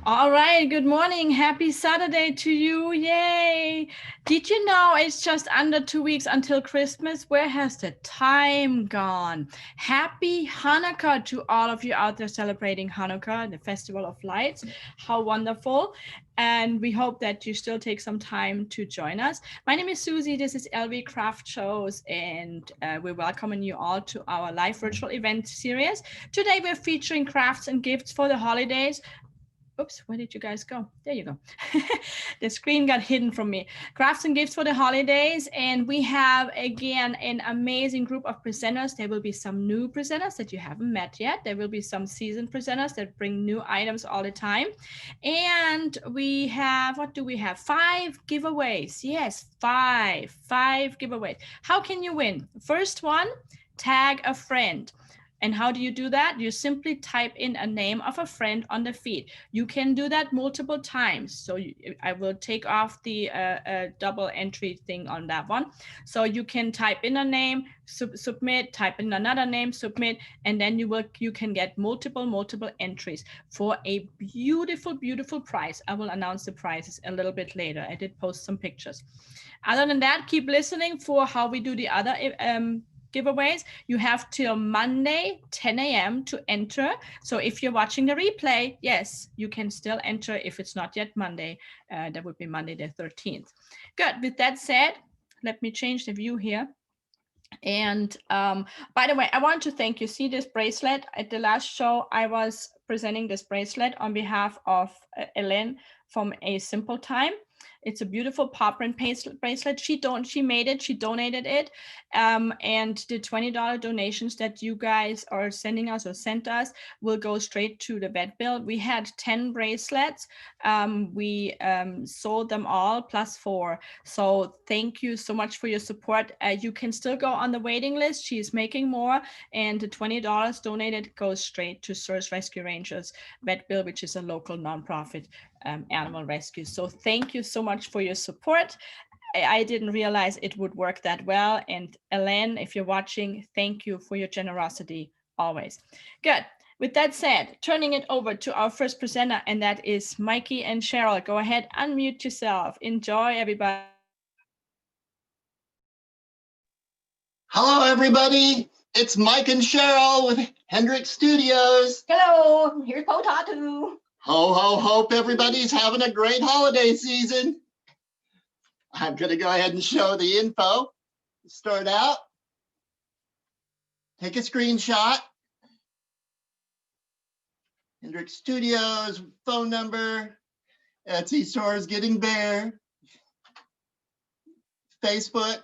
All right, good morning. Happy Saturday to you. Yay. Did you know it's just under 2 weeks until Christmas? Where has the time gone? Happy Hanukkah to all of you out there celebrating Hanukkah, the Festival of Lights. How wonderful. And we hope that you still take some time to join us. My name is Susie. This is LV Craft Shows, and we're welcoming you all to our live virtual event series. Today, we're featuring crafts and gifts for the holidays. Oops, where did you guys go? There you go. The screen got hidden from me. Crafts and gifts for the holidays. And we have, again, an amazing group of presenters. There will be some new presenters that you haven't met yet. There will be some seasoned presenters that bring new items all the time. And we have, what do we have? 5 giveaways. Yes, five giveaways. How can you win? First one, tag a friend. And how do you do that? You simply type in a name of a friend on the feed. You can do that multiple times. So I will take off the double entry thing on that one. So you can type in a name, submit, type in another name, submit, and then you can get multiple entries for a beautiful prize. I will announce the prizes a little bit later. I did post some pictures. Other than that, keep listening for how we do the other giveaways. You have till Monday 10 a.m. to enter. So if you're watching the replay, yes, you can still enter if it's not yet Monday. That would be Monday the 13th. Good. With that said, let me change the view here. And by the way, I want to thank you. See this bracelet? At the last show, I was presenting this bracelet on behalf of Ellen from A Simple Time. It's a beautiful paw print bracelet. She made it. She donated it, and the $20 donations that you guys are sending us or sent us will go straight to the vet bill. We had 10 bracelets. We sold them all plus 4. So thank you so much for your support. You can still go on the waiting list. She's making more, and the $20 donated goes straight to Search Rescue Rangers Vet Bill, which is a local nonprofit animal rescue. So thank you so much for your support. I didn't realize it would work that well. And Elaine, if you're watching, thank you for your generosity always. Good. With that said, turning it over to our first presenter, and that is Mikey and Cheryl. Go ahead, unmute yourself. Enjoy, everybody. Hello, everybody. It's Mike and Cheryl with Hendrix Studios. Hello, here's Potatu. Ho, ho, hope everybody's having a great holiday season. I'm going to go ahead and show the info. Start out. Take a screenshot. Hendrix Studios, phone number. Etsy stores Getting Bear. Facebook.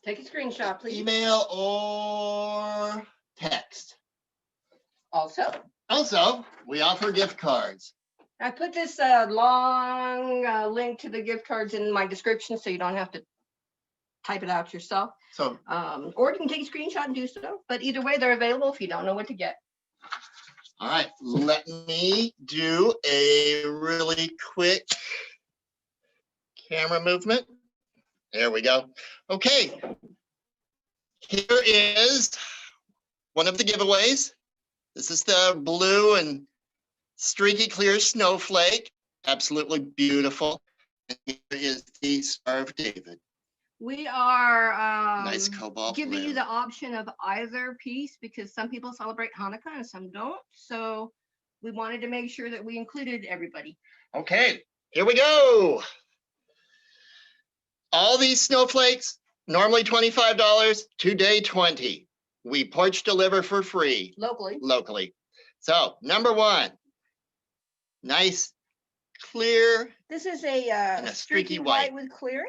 Take a screenshot, please. Email or text. Also, we offer gift cards. I put this long link to the gift cards in my description so you don't have to type it out yourself. So, or you can take a screenshot and do so. But either way, they're available if you don't know what to get. All right, let me do a really quick camera movement. There we go. Okay, here is one of the giveaways. This is the blue and streaky clear snowflake. Absolutely beautiful. And here is the Star of David. We are Nice cobalt giving blue. you the option of either piece because some people celebrate Hanukkah and some don't. So we wanted to make sure that we included everybody. Okay, here we go. All these snowflakes, normally $25, today $20. We porch deliver for free. Locally. So, number 1, nice, clear. This is a streaky white with clear.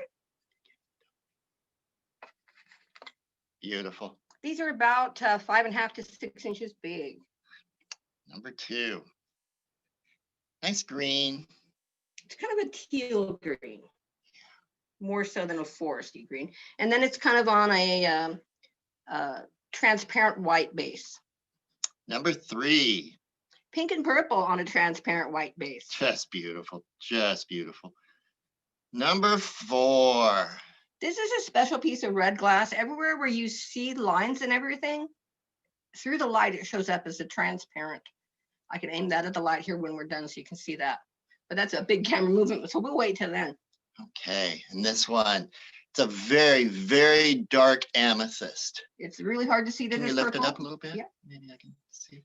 Beautiful. These are about 5.5 to 6 inches big. Number 2, nice green. It's kind of a teal green, more so than a foresty green. And then it's kind of on a transparent white base. Number 3. Pink and purple on a transparent white base. Just beautiful, just beautiful. Number 4. This is a special piece of red glass. Everywhere where you see lines and everything, through the light, it shows up as a transparent I can aim that at the light here when we're done so you can see that. But that's a big camera movement, so we'll wait till then. Okay, and this one, it's a very, very dark amethyst. It's really hard to see that Can you it's lift purple. it up a little bit? Yeah. Maybe I can see.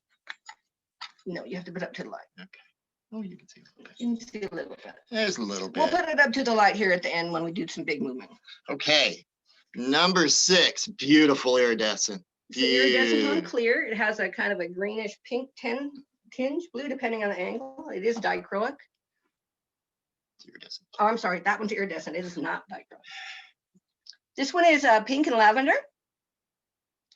No, you have to put it up to the light. Okay. Oh, you can see a little bit. You can see a little bit. There's a little We'll bit. put it up to the light here at the end when we do some big movement. Okay, number 6, beautiful iridescent. So iridescent on Beautiful. clear. It has a kind of a greenish pink tinge, blue, depending on the angle. It is dichroic. Iridescent. Oh, I'm sorry, that one's iridescent. It is not dichroic. This one is pink and lavender,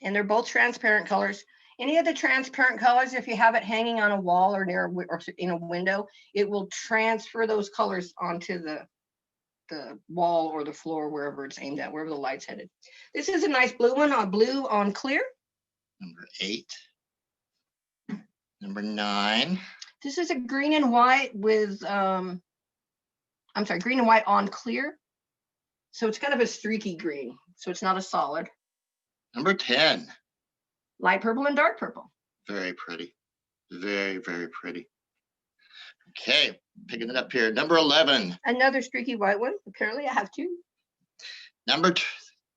and they're both transparent colors. Any of the transparent colors, if you have it hanging on a wall or near or in a window, it will transfer those colors onto the wall or the floor, wherever it's aimed at, wherever the light's headed. This is a nice blue one, blue on clear. Number 8. Number 9. This is a green and white with, I'm sorry, green and white on clear. So it's kind of a streaky green. So it's not a solid. Number 10. Light purple and dark purple. Very pretty. Very, very pretty. Okay, picking it up here. Number 11. Another streaky white one. Apparently I have two. Number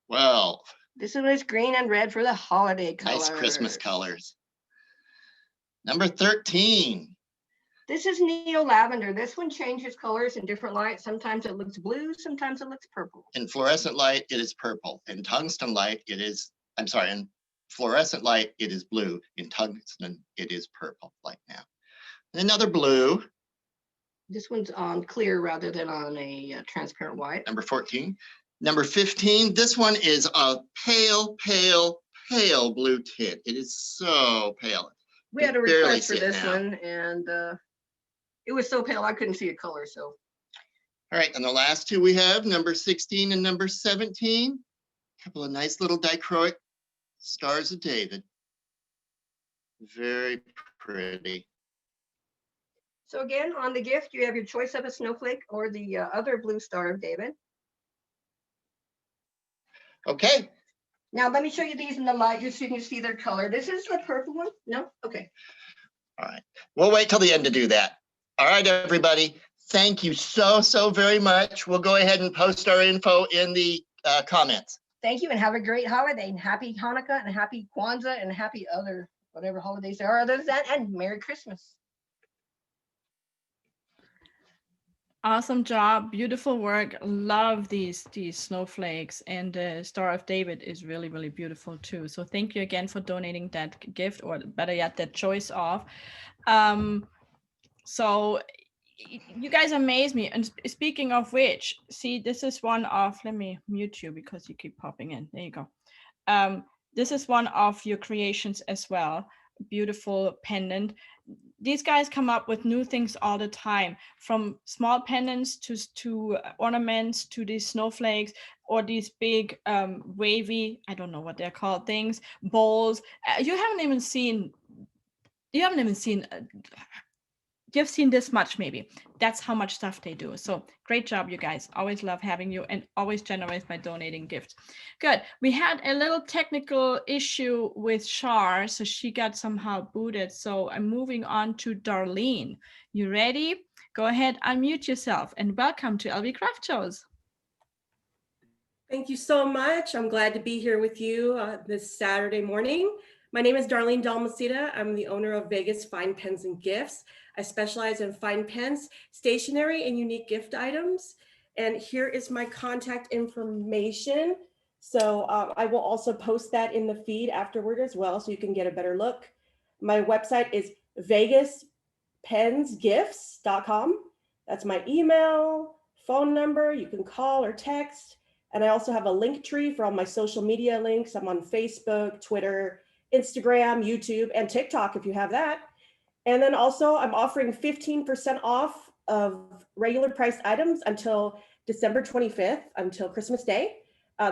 12. This one is green and red for the holiday colors. Nice Christmas colors. Number 13. This is neo lavender. This one changes colors in different lights. Sometimes it looks blue, sometimes it looks purple. In fluorescent light, it is purple. In tungsten light, it is, I'm sorry, in fluorescent light, it is blue. In tungsten, it is purple, like now. Another blue. This one's on clear rather than on a transparent white. Number 14. Number 15, this one is a pale, pale, pale blue tint. It is so pale. We had a You barely request for see it this now. one, and it was so pale I couldn't see a color. So All right, and the last two we have, number 16 and number 17. A couple of nice little dichroic stars of David. Very pretty. so again, on the gift, you have your choice of a snowflake or the other blue Star of David. Okay, Now let me show you these in the light just so you can see their color. This is the purple one. No, okay. all right. We'll wait till the end to do that. All right, everybody. Thank you so, so very much. We'll go ahead and post our info in the comments. Thank you, and have a great holiday, and happy Hanukkah, and happy Kwanzaa, and happy other whatever holidays there are other than that, and Merry Christmas. Awesome job, beautiful work. Love these snowflakes, and the Star of David is really, really beautiful too. So thank you again for donating that gift, or better yet, that choice of. So you guys amaze me. And speaking of which, see, this is one of, let me mute you because you keep popping in. There you go. This is one of your creations as well. Beautiful pendant. These guys come up with new things all the time, from small pendants to ornaments to these snowflakes or these big wavy, I don't know what they're called, things, bowls. You haven't even seen you've seen this much maybe. That's how much stuff they do. So great job, you guys. Always love having you, and always generous by donating gifts. Good. We had a little technical issue with Shar, so she got somehow booted. So I'm moving on to Darlene. You ready? Go ahead, unmute yourself, and welcome to LV Craft Shows. Thank you so much. I'm glad to be here with you this Saturday morning. My name is Darlene Dalmacita. I'm the owner of Vegas Fine Pens and Gifts. I specialize in fine pens, stationery, and unique gift items. And here is my contact information. So I will also post that in the feed afterward as well, so you can get a better look. My website is vegaspensgifts.com. That's my email, phone number. You can call or text. And I also have a link tree for all my social media links. I'm on Facebook, Twitter, Instagram, YouTube, and TikTok if you have that. And then also I'm offering 15% off of regular priced items until December 25th, until Christmas Day.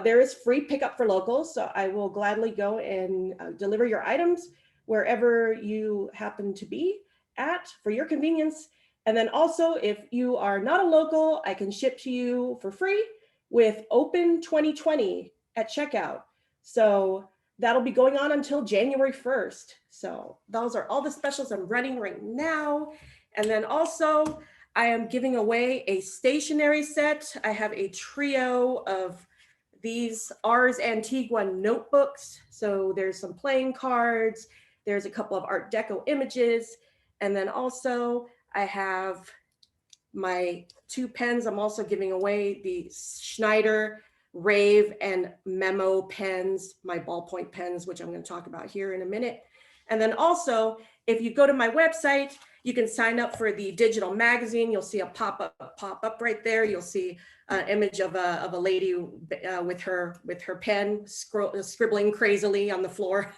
There is free pickup for locals, so I will gladly go and deliver your items wherever you happen to be at for your convenience. And then also, if you are not a local, I can ship to you for free with Open 2020 at checkout. So that'll be going on until January 1st. So those are all the specials I'm running right now. And then also I am giving away a stationery set. I have a trio of these Ars Antigua notebooks. So there's some playing cards, there's a couple of Art Deco images, and then also I have my 2 pens. I'm also giving away the Schneider Rave and Memo pens, my ballpoint pens, which I'm going to talk about here in a minute. And then also, if you go to my website, you can sign up for the digital magazine. You'll see a pop up right there. You'll see an image of a lady with her pen scribbling crazily on the floor.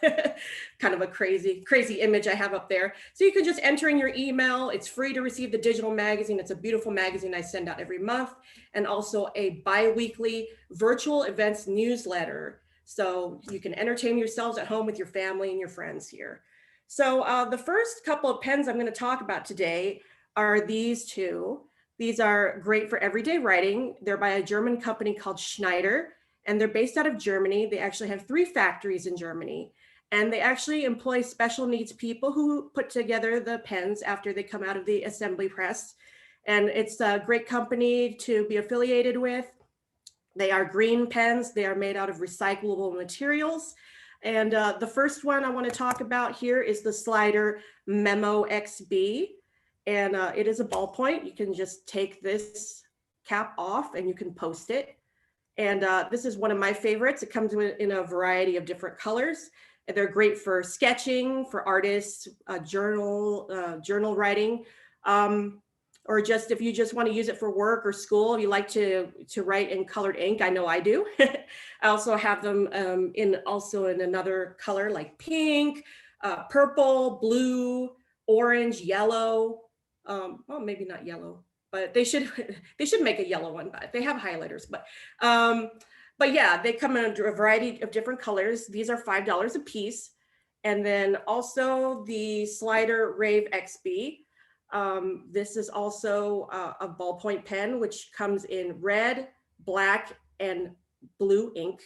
Kind of a crazy image I have up there. So you can just enter in your email. It's free to receive the digital magazine. It's a beautiful magazine I send out every month, and also a bi-weekly virtual events newsletter. So you can entertain yourselves at home with your family and your friends here. So the first couple of pens I'm going to talk about today are these two. These are great for everyday writing. They're by a German company called Schneider, and they're based out of Germany. They actually have 3 factories in Germany, and they actually employ special needs people who put together the pens after they come out of the assembly press. And it's a great company to be affiliated with. They are green pens. They are made out of recyclable materials. And the first one I want to talk about here is the Slider Memo XB. And it is a ballpoint. You can just take this cap off and you can post it. And this is one of my favorites. It comes in a variety of different colors. And they're great for sketching, for artists, journal writing, or just if you just want to use it for work or school. If you like to write in colored ink, I know I do. I also have them in another color like pink, purple, blue, orange, yellow. Well, maybe not yellow, but they should make a yellow one, but they have highlighters. But yeah, they come in a variety of different colors. These are $5 a piece. And then also the Slider Rave XB. This is also a ballpoint pen, which comes in red, black, and blue ink.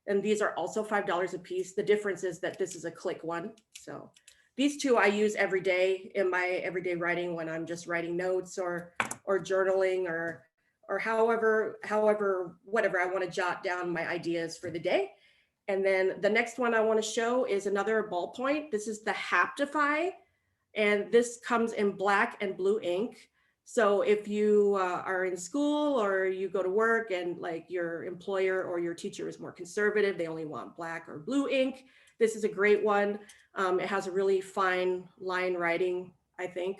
And these are also $5 a piece. The difference is that this is a click one. So these two I use every day in my everyday writing when I'm just writing notes or journaling or however, whatever I want to jot down my ideas for the day. And then the next one I want to show is another ballpoint. This is the Haptify. And this comes in black and blue ink. So if you are in school or you go to work and like your employer or your teacher is more conservative, they only want black or blue ink, this is a great one. It has a really fine line writing, I think.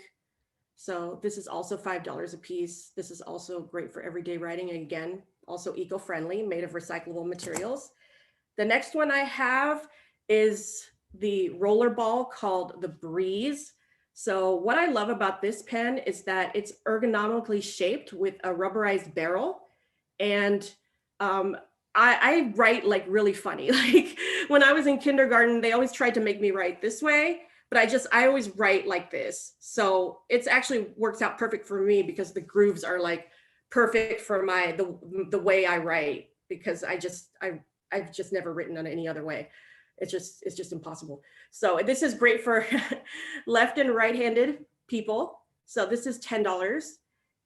So this is also $5 a piece. This is also great for everyday writing. And again, also eco-friendly, made of recyclable materials. The next one I have is the roller ball called the Breeze. So what I love about this pen is that it's ergonomically shaped with a rubberized barrel. And I write like really funny. Like when I was in kindergarten, they always tried to make me write this way, but I always write like this. So it's actually works out perfect for me because the grooves are like perfect for the way I write, because I've just never written on any other way. It's just impossible. So this is great for left and right-handed people. So this is $10,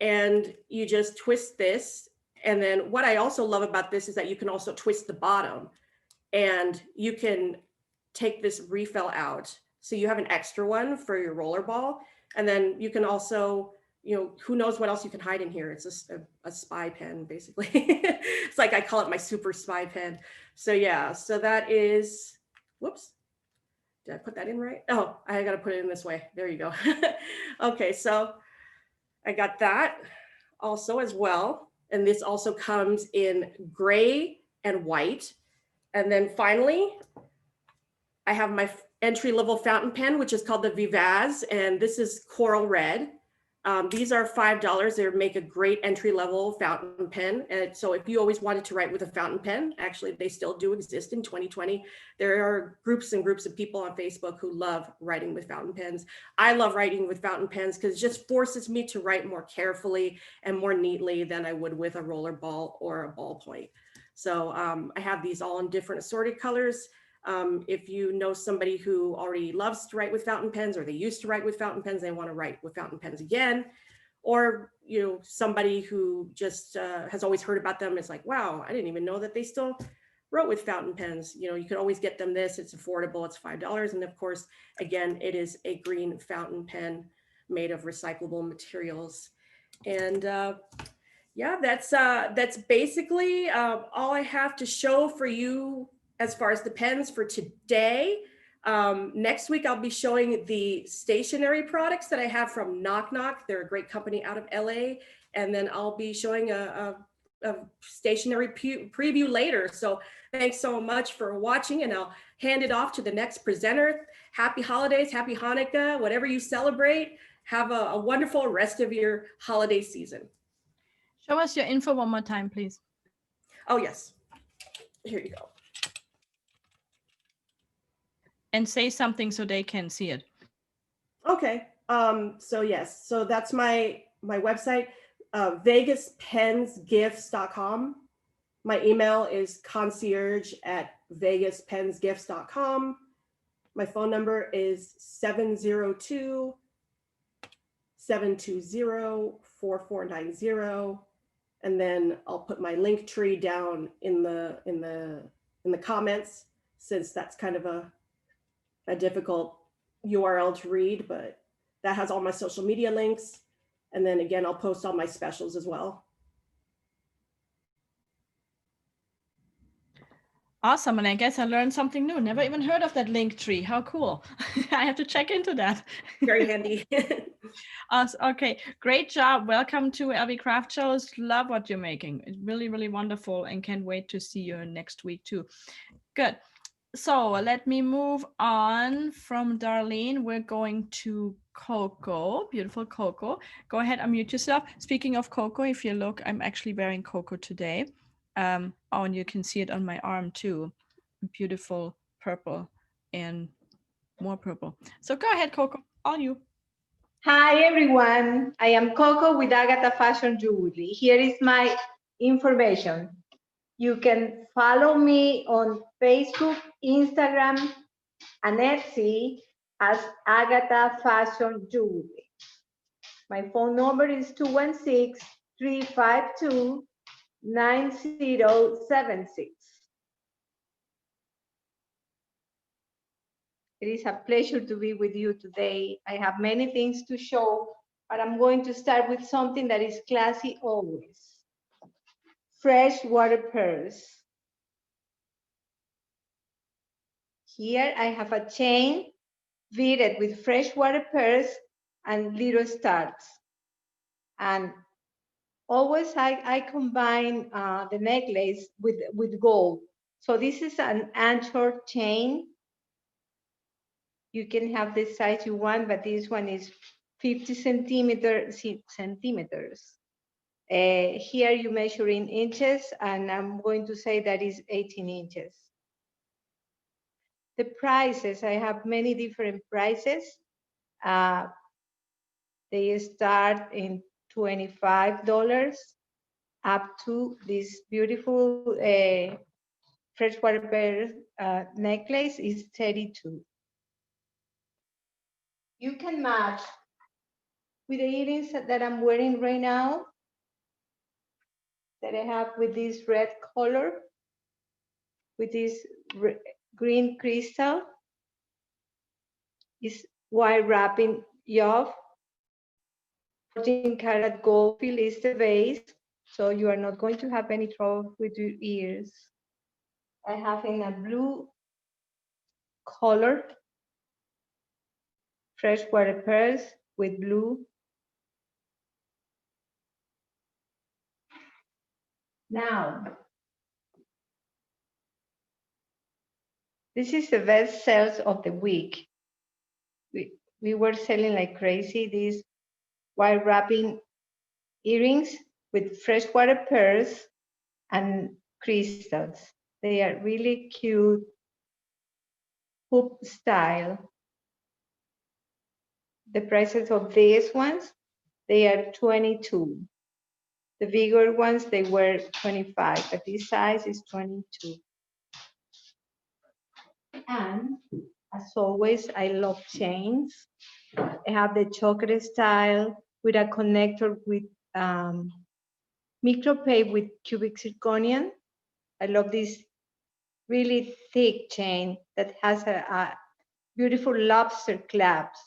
and you just twist this. And then what I also love about this is that you can also twist the bottom, and you can take this refill out. So you have an extra one for your roller ball. And then you can also, who knows what else you can hide in here. It's a spy pen, basically. It's like, I call it my super spy pen. So yeah, so that is, whoops. Did I put that in right? Oh, I got to put it in this way. There you go. Okay, so I got that also as well. And this also comes in gray and white. And then finally, I have my entry-level fountain pen, which is called the Vivaz, and this is coral red. These are $5. They make a great entry-level fountain pen. And so if you always wanted to write with a fountain pen, actually they still do exist in 2020. There are groups and groups of people on Facebook who love writing with fountain pens. I love writing with fountain pens because it just forces me to write more carefully and more neatly than I would with a roller ball or a ballpoint. So I have these all in different assorted colors. If you know somebody who already loves to write with fountain pens, or they used to write with fountain pens, they want to write with fountain pens again, or somebody who just has always heard about them, is like, wow, I didn't even know that they still wrote with fountain pens. You could always get them this. It's affordable. It's $5. And of course, again, it is a green fountain pen made of recyclable materials. And yeah, that's basically all I have to show for you as far as the pens for today. Next week, I'll be showing the stationery products that I have from Knock Knock. They're a great company out of LA. And then I'll be showing a stationery preview later. So thanks so much for watching, and I'll hand it off to the next presenter. Happy holidays, happy Hanukkah, whatever you celebrate. Have a wonderful rest of your holiday season. Show us your info one more time, please. Oh, yes. Here you go. And say something so they can see it. Okay. So yes, so that's my website, vegaspensgifts.com. My email is concierge@vegaspensgifts.com. My phone number is 702-720-4490. And then I'll put my link tree down in the comments, since that's kind of a difficult URL to read, but that has all my social media links. And then again, I'll post all my specials as well. Awesome. And I guess I learned something new. Never even heard of that link tree. How cool. I have to check into that. Very handy. Awesome. Okay, great job. Welcome to LV Craft Shows. Love what you're making. It's really, really wonderful, and can't wait to see you next week too. Good. So let me move on from Darlene. We're going to Coco, beautiful Coco. Go ahead, unmute yourself. Speaking of Coco, if you look, I'm actually wearing Coco today. Oh, and you can see it on my arm too. Beautiful purple and more purple. So go ahead, Coco, all you. Hi everyone, I am Coco with Agatha Fashion Jewelry. Here is my information. You can follow me on Facebook, Instagram, and Etsy as Agatha Fashion Jewelry. My phone number is 216-352-9076. It is a pleasure to be with you today. I have many things to show, but I'm going to start with something that is classy always. Freshwater pearls. Here I have a chain beaded with freshwater pearls and little stars. And always I combine the necklace with gold. So this is an anchor chain. You can have the size you want, but this one is 50 centimeters. Here you measure in inches, and I'm going to say that is 18 inches. The prices, I have many different prices. They start in $25 up to this beautiful freshwater pearl necklace is $32. You can match with the earrings that I'm wearing right now, that I have with this red color, with this green crystal, is white wrapping off. 14-karat gold fill is the base, so you are not going to have any trouble with your ears. I have in a blue color, freshwater pearls with blue. Now, this is the best sales of the week. We were selling like crazy these white wrapping earrings with freshwater pearls and crystals. They are really cute, hoop style. The prices of these ones, they are $22. The bigger ones, they were $25, but this size is $22. And as always, I love chains. I have the chocolate style with a connector with micropay with cubic zirconium. I love this really thick chain that has a beautiful lobster clasps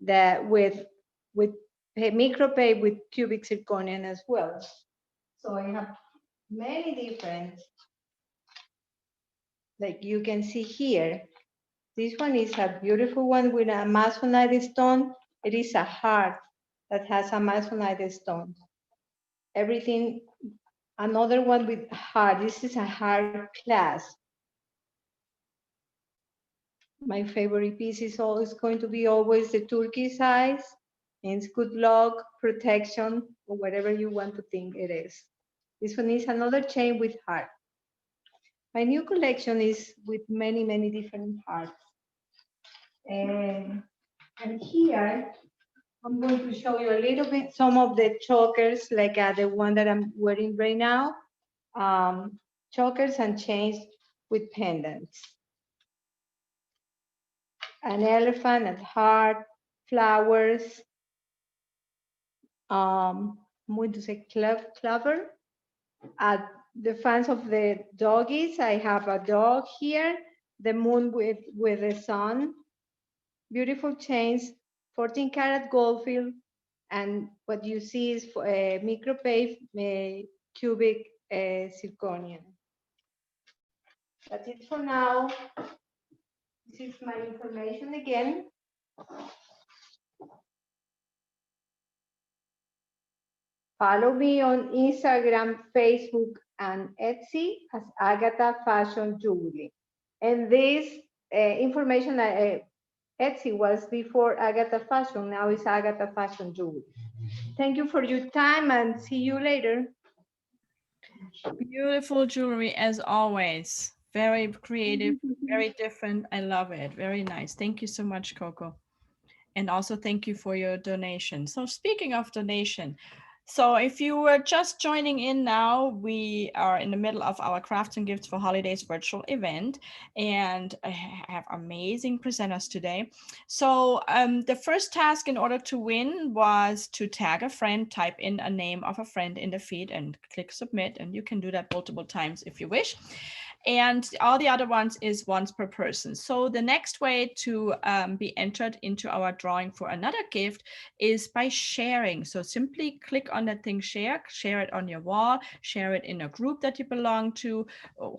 that with micropay with cubic zirconium as well. So I have many different, like you can see here. This one is a beautiful one with a Amazonite stone. It is a heart that has Amazonite stone. Everything, another one with heart. This is a heart clasp. My favorite piece is always going to be always the turquoise eyes. Means good luck, protection, or whatever you want to think it is. This one is another chain with heart. My new collection is with many, many different hearts. And here, I'm going to show you a little bit some of the chokers, like the one that I'm wearing right now. Chokers and chains with pendants. An elephant, a heart, flowers. I'm going to say clover. The fans of the doggies, I have a dog here. The moon with the sun. Beautiful chains, 14 karat gold field. And what you see is micropave cubic zirconium. That's it for now. This is my information again. Follow me on Instagram, Facebook, and Etsy as Agatha Fashion Jewelry. And this information, Etsy was before Agatha Fashion, now it's Agatha Fashion Jewelry. Thank you for your time and see you later. Beautiful jewelry as always. Very creative, very different. I love it. Very nice. Thank you so much, Coco. And also thank you for your donation. So speaking of donation, so if you were just joining in now, we are in the middle of our Crafts and Gifts for Holidays virtual event, and I have amazing presenters today. So the first task in order to win was to tag a friend, type in a name of a friend in the feed and click submit, and you can do that multiple times if you wish. And all the other ones is once per person. So the next way to be entered into our drawing for another gift is by sharing. So simply click on that thing, share it on your wall, share it in a group that you belong to,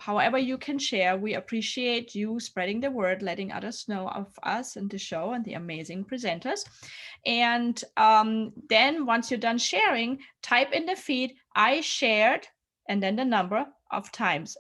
however you can share. We appreciate you spreading the word, letting others know of us and the show and the amazing presenters. And then once you're done sharing, type in the feed, I shared, and then the number of times.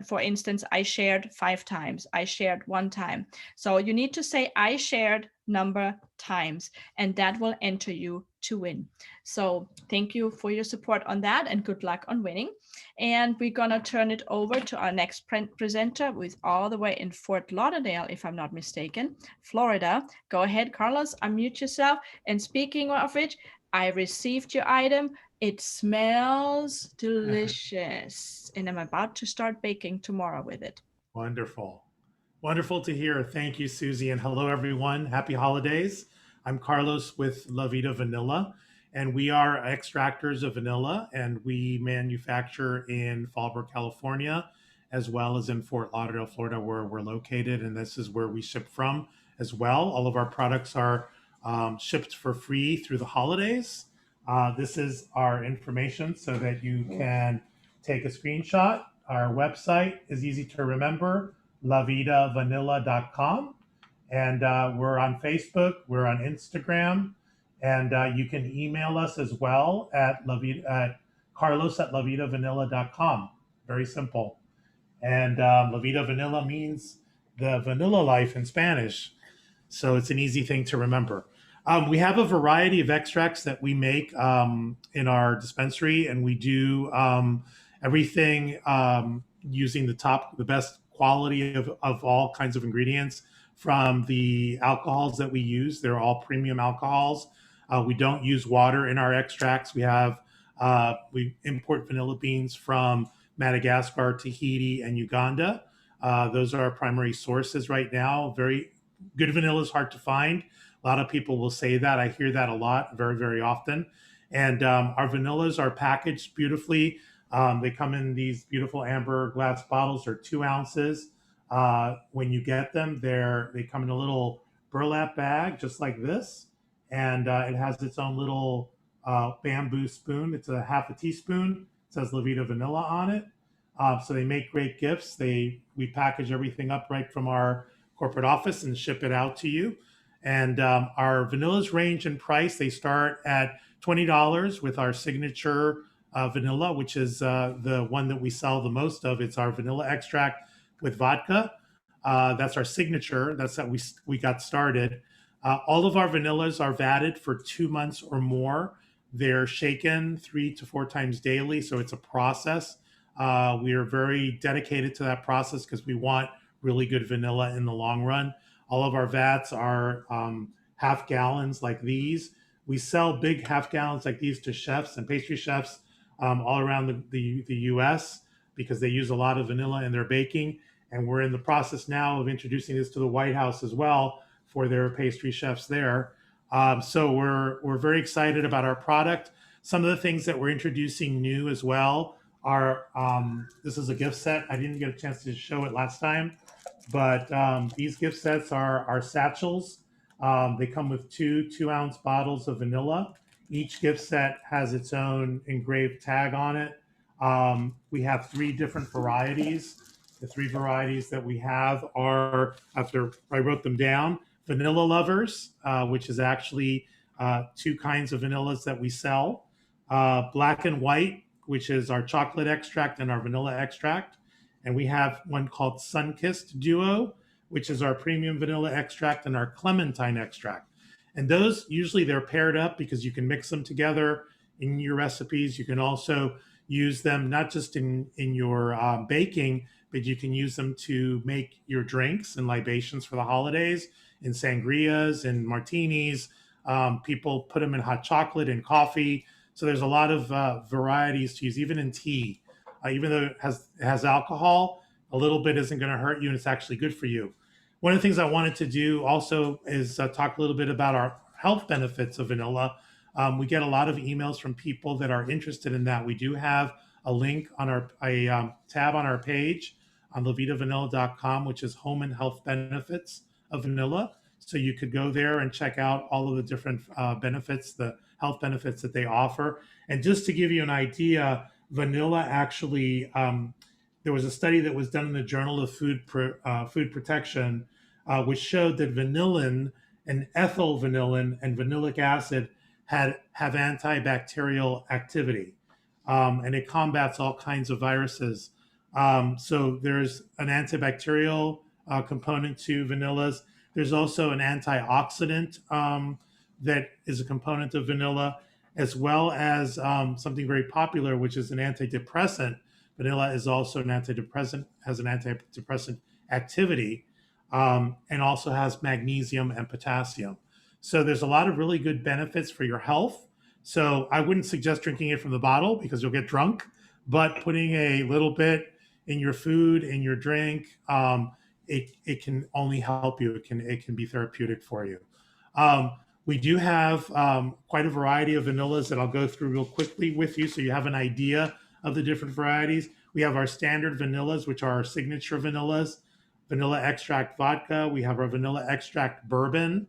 For instance, I shared 5 times, I shared 1 time. So you need to say I shared number times, and that will enter you to win. So thank you for your support on that, and good luck on winning. And we're gonna turn it over to our next presenter, with all the way in Fort Lauderdale, if I'm not mistaken, Florida. Go ahead, Carlos, unmute yourself. And speaking of which, I received your item. It smells delicious, and I'm about to start baking tomorrow with it. Wonderful. Wonderful to hear. Thank you, Susie. And hello, everyone. Happy holidays. I'm Carlos with La Vida Vanilla, and we are extractors of vanilla, and we manufacture in Fallbrook, California, as well as in Fort Lauderdale, Florida, where we're located. And this is where we ship from as well. All of our products are shipped for free through the holidays. This is our information so that you can take a screenshot. Our website is easy to remember, lavidavanilla.com. And we're on Facebook, we're on Instagram, and you can email us as well at carlos@lavidavanilla.com. Very simple. And La Vida Vanilla means the vanilla life in Spanish. So it's an easy thing to remember. We have a variety of extracts that we make in our dispensary, and we do everything using the best quality of all kinds of ingredients. From the alcohols that we use, they're all premium alcohols. We don't use water in our extracts. We import vanilla beans from Madagascar, Tahiti, and Uganda. Those are our primary sources right now. Very good vanilla is hard to find. A lot of people will say that. I hear that a lot, very, very often. And our vanillas are packaged beautifully. They come in these beautiful amber glass bottles. They're 2 ounces. When you get them, they come in a little burlap bag, just like this. And it has its own little bamboo spoon. It's a half a teaspoon. It says La Vida Vanilla on it. So they make great gifts. We package everything up right from our corporate office and ship it out to you. And our vanillas range in price. They start at $20 with our signature vanilla, which is the one that we sell the most of. It's our vanilla extract with vodka. That's our signature. That's how we got started. All of our vanillas are vatted for 2 months or more. They're shaken 3 to 4 times daily, so it's a process. We are very dedicated to that process because we want really good vanilla in the long run. All of our vats are half gallons like these. We sell big half gallons like these to chefs and pastry chefs all around the US because they use a lot of vanilla in their baking. And we're in the process now of introducing this to the White House as well for their pastry chefs there. So we're very excited about our product. Some of the things that we're introducing new as well are, this is a gift set. I didn't get a chance to show it last time, but these gift sets are our satchels. They come with 2 2-ounce bottles of vanilla. Each gift set has its own engraved tag on it. We have 3 different varieties. The 3 varieties that we have are, after I wrote them down, Vanilla Lovers, which is actually 2 kinds of vanillas that we sell. Black and White, which is our chocolate extract and our vanilla extract. And we have one called Sunkissed Duo, which is our premium vanilla extract and our clementine extract. And those, usually they're paired up because you can mix them together in your recipes. You can also use them not just in your baking, but you can use them to make your drinks and libations for the holidays, in sangrias and martinis. People put them in hot chocolate and coffee. So there's a lot of varieties to use, even in tea. Even though it has alcohol, a little bit isn't going to hurt you, and it's actually good for you. One of the things I wanted to do also is talk a little bit about our health benefits of vanilla. We get a lot of emails from people that are interested in that. We do have a link on a tab on our page on lavitavanilla.com, which is home and health benefits of vanilla. So you could go there and check out all of the different benefits, the health benefits that they offer. And just to give you an idea, vanilla actually, there was a study that was done in the Journal of Food Protection, which showed that vanillin and ethyl vanillin and vanillic acid have antibacterial activity, and it combats all kinds of viruses. So there's an antibacterial component to vanillas. There's also an antioxidant that is a component of vanilla, as well as something very popular, which is an antidepressant. Vanilla is also an antidepressant, has an antidepressant activity, and also has magnesium and potassium. So there's a lot of really good benefits for your health. So I wouldn't suggest drinking it from the bottle because you'll get drunk, but putting a little bit in your food, in your drink, it can only help you. It can be therapeutic for you. We do have quite a variety of vanillas that I'll go through real quickly with you so you have an idea of the different varieties. We have our standard vanillas, which are our signature vanillas, vanilla extract vodka. We have our vanilla extract bourbon,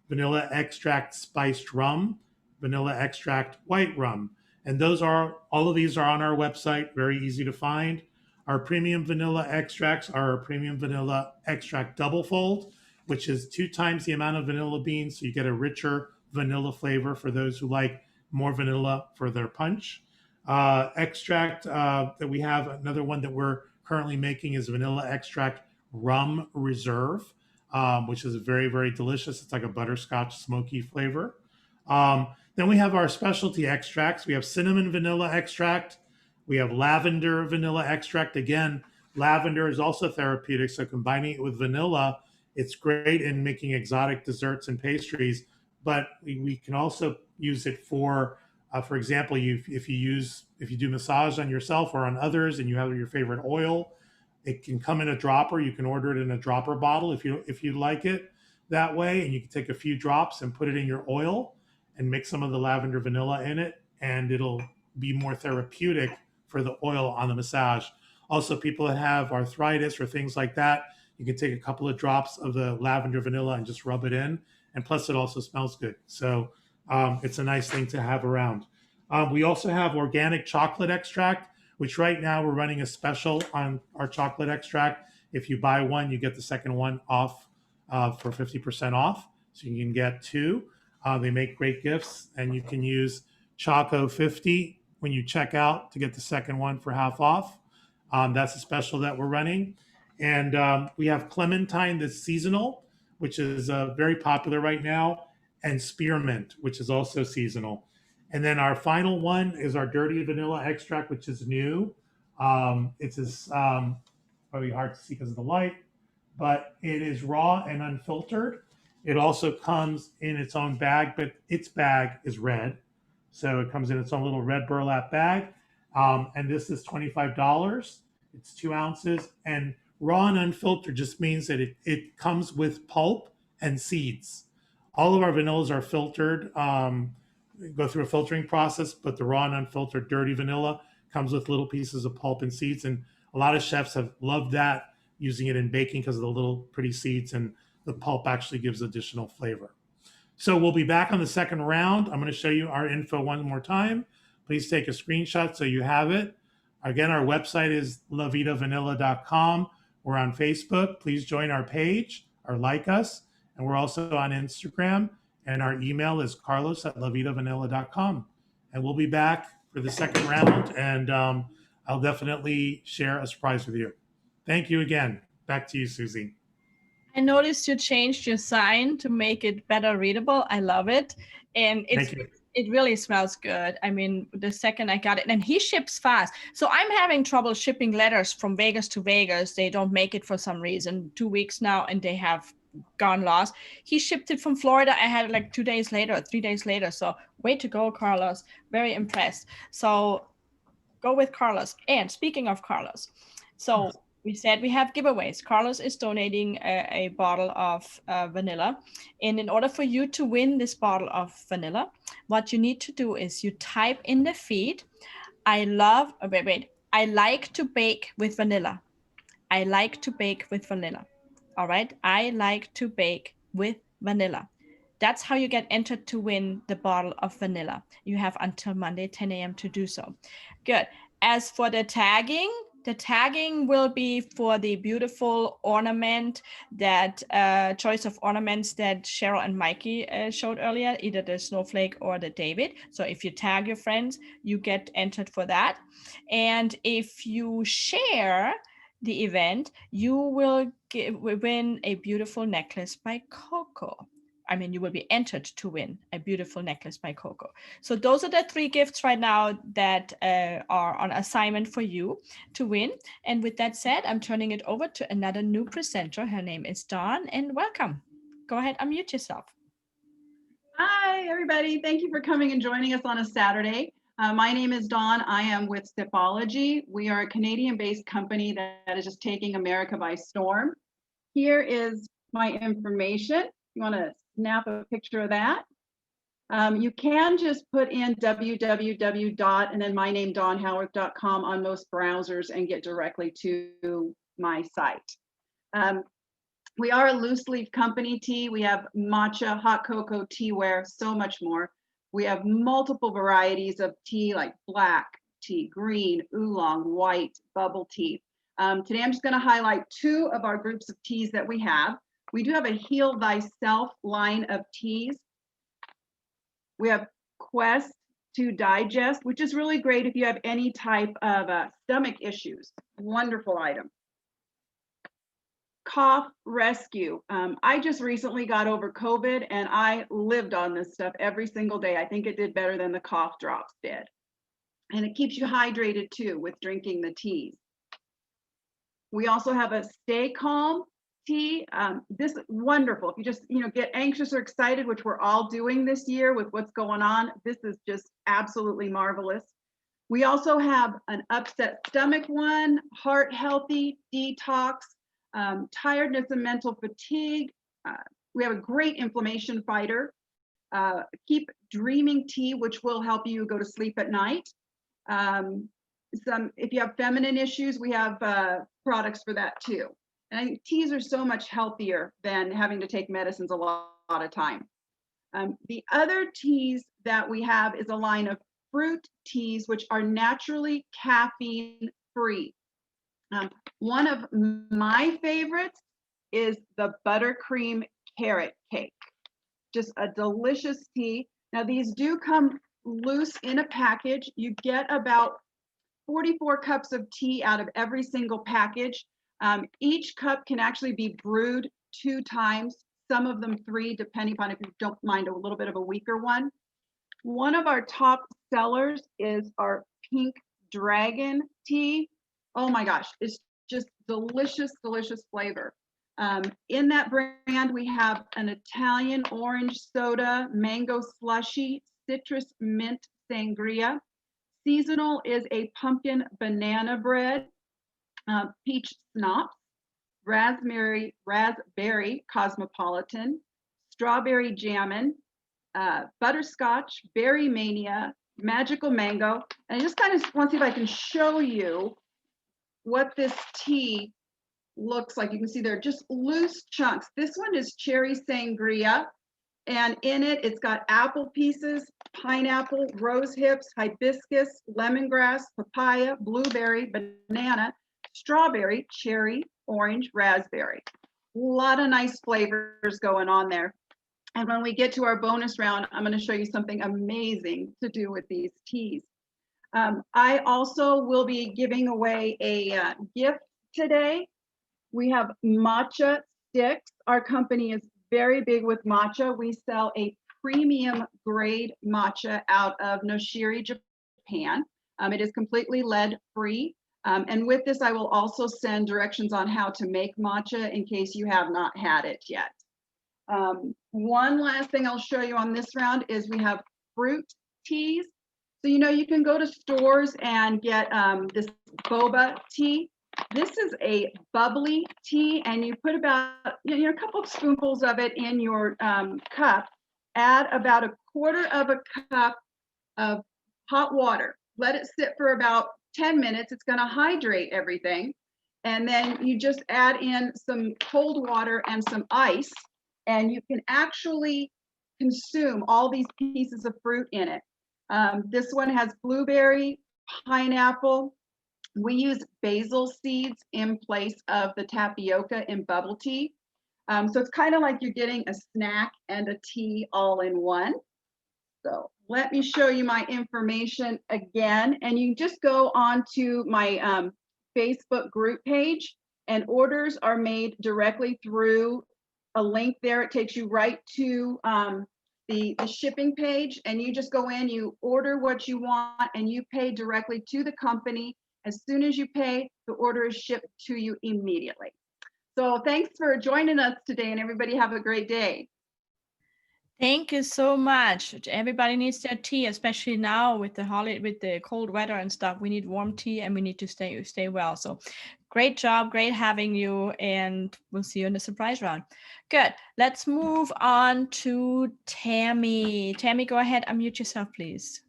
vanilla extract spiced rum, vanilla extract white rum. And all of these are on our website, very easy to find. Our premium vanilla extracts are our premium vanilla extract double fold, which is 2 times the amount of vanilla beans. So you get a richer vanilla flavor for those who like more vanilla for their punch. Extract that we have, another one that we're currently making is vanilla extract rum reserve, which is very, very delicious. It's like a butterscotch smoky flavor. Then we have our specialty extracts. We have cinnamon vanilla extract. We have lavender vanilla extract. Again, lavender is also therapeutic. So combining it with vanilla, it's great in making exotic desserts and pastries, but we can also use it for example, if you do massage on yourself or on others and you have your favorite oil, It can come in a dropper. You can order it in a dropper bottle if you like it that way, and you can take a few drops and put it in your oil and mix some of the lavender vanilla in it, and it'll be more therapeutic for the oil on the massage. Also, people that have arthritis or things like that, you can take a couple of drops of the lavender vanilla and just rub it in. And plus, it also smells good. So it's a nice thing to have around. We also have organic chocolate extract, which right now we're running a special on our chocolate extract. If you buy one, you get the second one off for 50% off. So you can get two. They make great gifts, and you can use Choco 50 when you check out to get the second one for half off. That's a special that we're running. And we have Clementine that's seasonal, which is very popular right now, and Spearmint, which is also seasonal. And then our final one is our Dirty Vanilla Extract, which is new. It's probably hard to see because of the light, but it is raw and unfiltered. It also comes in its own bag, but its bag is red. So it comes in its own little red burlap bag. And this is $25. It's 2 ounces. And raw and unfiltered just means that it comes with pulp and seeds. All of our vanillas are filtered, go through a filtering process, but the raw and unfiltered dirty vanilla comes with little pieces of pulp and seeds. And a lot of chefs have loved that, using it in baking because of the little pretty seeds, and the pulp actually gives additional flavor. So we'll be back on the second round. I'm going to show you our info one more time. Please take a screenshot so you have it. Again, our website is lavitavanilla.com. We're on Facebook. Please join our page or like us. And we're also on Instagram. And our email is carlos@lavitavanilla.com. And we'll be back for the second round. And I'll definitely share a surprise with you. Thank you again. Back to you, Susie. I noticed you changed your sign to make it better readable. I love it. And it really smells good. I mean, the second I got it, and he ships fast. So I'm having trouble shipping letters from Vegas to Vegas. They don't make it for some reason. 2 weeks now, and they have gone lost. He shipped it from Florida. I had it like 2 days later, 3 days later. So way to go, Carlos. Very impressed. So go with Carlos. And speaking of Carlos, so we said we have giveaways. Carlos is donating a bottle of vanilla. And in order for you to win this bottle of vanilla, what you need to do is you type in the feed, I like to bake with vanilla. I like to bake with vanilla. All right. I like to bake with vanilla. That's how you get entered to win the bottle of vanilla. You have until Monday, 10 a.m. to do so. Good. As for the tagging will be for the beautiful ornament, that choice of ornaments that Cheryl and Mikey showed earlier, either the snowflake or the David. So if you tag your friends, you get entered for that. And if you share the event, you will win a beautiful necklace by Coco. I mean, you will be entered to win a beautiful necklace by Coco. So those are the 3 gifts right now that are on assignment for you to win. And with that said, I'm turning it over to another new presenter. Her name is Dawn, and welcome. Go ahead, unmute yourself. Hi, everybody. Thank you for coming and joining us on a Saturday. My name is Dawn. I am with Sipology. We are a Canadian-based company that is just taking America by storm. Here is my information. You want to snap a picture of that. You can just put in www. and then my name, dawnhowarth.com on most browsers and get directly to my site. We are a loose leaf company tea. We have matcha, hot cocoa, teaware, so much more. We have multiple varieties of tea like black tea, green, oolong, white, bubble tea. Today I'm just going to highlight 2 of our groups of teas that we have. We do have a Heal Thyself line of teas. We have Quest to Digest, which is really great if you have any type of stomach issues. Wonderful item. Cough Rescue. I just recently got over COVID and I lived on this stuff every single day. I think it did better than the cough drops did. And it keeps you hydrated too with drinking the teas. We also have a Stay Calm tea. This is wonderful. If you just get anxious or excited, which we're all doing this year with what's going on, this is just absolutely marvelous. We also have an upset stomach one, heart healthy, detox, tiredness and mental fatigue. We have a great inflammation fighter. Keep dreaming tea, which will help you go to sleep at night. If you have feminine issues, we have products for that too. And I think teas are so much healthier than having to take medicines a lot of time. The other teas that we have is a line of fruit teas, which are naturally caffeine free. One of my favorites is the buttercream carrot cake. Just a delicious tea. Now these do come loose in a package. You get about 44 cups of tea out of every single package. Each cup can actually be brewed 2 times, some of them 3, depending upon if you don't mind a little bit of a weaker one. One of our top sellers is our Pink Dragon tea. Oh my gosh, it's just delicious, delicious flavor. In that brand, we have an Italian orange soda, mango slushy, citrus mint sangria. Seasonal is a pumpkin banana bread, peach schnapps, raspberry cosmopolitan, strawberry jammin', butterscotch, berry mania, magical mango. And I just kind of want to see if I can show you what this tea looks like. You can see they're just loose chunks. This one is cherry sangria, and in it, it's got apple pieces, pineapple, rose hips, hibiscus, lemongrass, papaya, blueberry, banana, strawberry, cherry, orange, raspberry. A lot of nice flavors going on there. And when we get to our bonus round, I'm going to show you something amazing to do with these teas. I also will be giving away a gift today. We have matcha sticks. Our company is very big with matcha. We sell a premium grade matcha out of Noshiri, Japan. It is completely lead free. And with this, I will also send directions on how to make matcha in case you have not had it yet. One last thing I'll show you on this round is we have fruit teas. So, you know, you can go to stores and get this boba tea. This is a bubbly tea, and you put about a couple of spoonfuls of it in your cup. Add about 1/4 of a cup of hot water. Let it sit for about 10 minutes. It's going to hydrate everything. And then you just add in some cold water and some ice, and you can actually consume all these pieces of fruit in it. This one has blueberry, pineapple. We use basil seeds in place of the tapioca in bubble tea. So it's kind of like you're getting a snack and a tea all in one. So let me show you my information again. And you just go on to my Facebook group page, and orders are made directly through a link there. It takes you right to the shipping page, and you just go in, you order what you want, and you pay directly to the company. As soon as you pay, the order is shipped to you immediately. So thanks for joining us today, and everybody have a great day. Thank you so much. Everybody needs their tea, especially now with the cold weather and stuff. We need warm tea, and we need to stay well. So great job, great having you, and we'll see you in the surprise round. Good. Let's move on to Tammy. Tammy, go ahead, unmute yourself, please.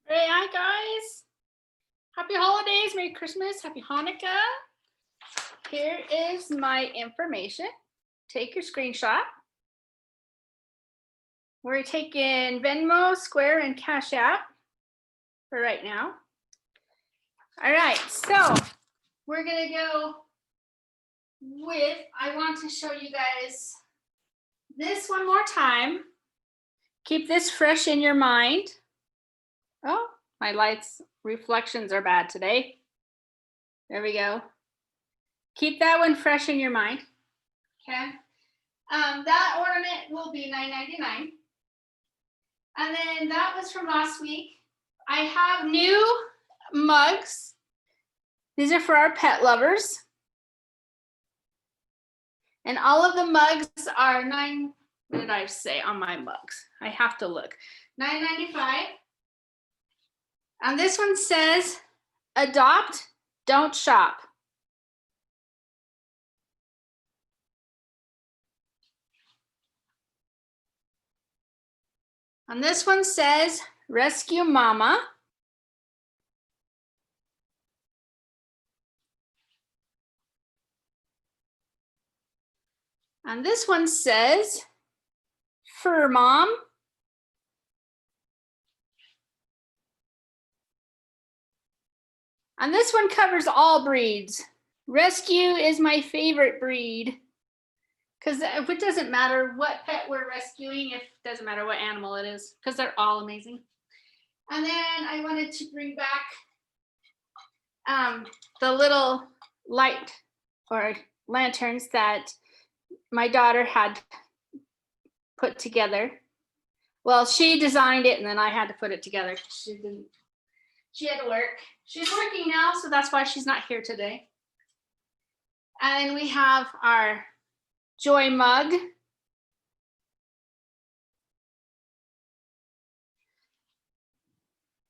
Hey, hi guys. Happy holidays, Merry Christmas, Happy Hanukkah. Here is my information. Take your screenshot. We're taking Venmo, Square, and Cash App for right now. All right, so we're gonna go with, I want to show you guys this one more time. Keep this fresh in your mind. Oh, my lights reflections are bad today. There we go. Keep that one fresh in your mind. Okay. That ornament will be $9.99. And then that was from last week. I have new mugs. These are for our pet lovers. And all of the mugs are What did I say on my mugs? I have to look. $9.95. And this one says, adopt, don't shop. And this one says, rescue mama. And this one says, fur mom. And this one covers all breeds. Rescue is my favorite breed because it doesn't matter what pet we're rescuing, it doesn't matter what animal it is, because they're all amazing. And then I wanted to bring back the little light or lanterns that my daughter had put together. Well, she designed it and then I had to put it together. She had to work. She's working now, so that's why she's not here today. And we have our Joy mug.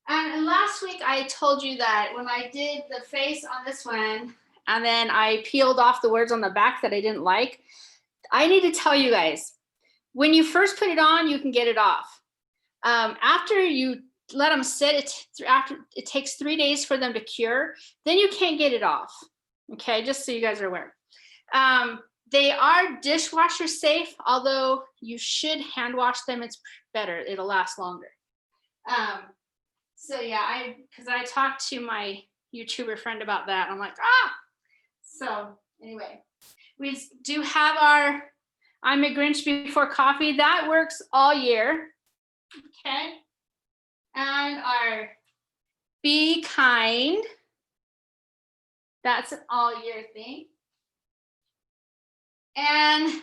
And last week I told you that when I did the face on this one, and then I peeled off the words on the back that I didn't like, I need to tell you guys, when you first put it on, you can get it off. After you let them sit, it takes 3 days for them to cure, then you can't get it off. Okay, just so you guys are aware. They are dishwasher safe, although you should hand wash them. It's better, it'll last longer. So yeah, because I talked to my YouTuber friend about that. I'm like, so anyway, we do have our I'm a Grinch Before Coffee. That works all year. Okay. And our Be Kind. That's an all year thing. And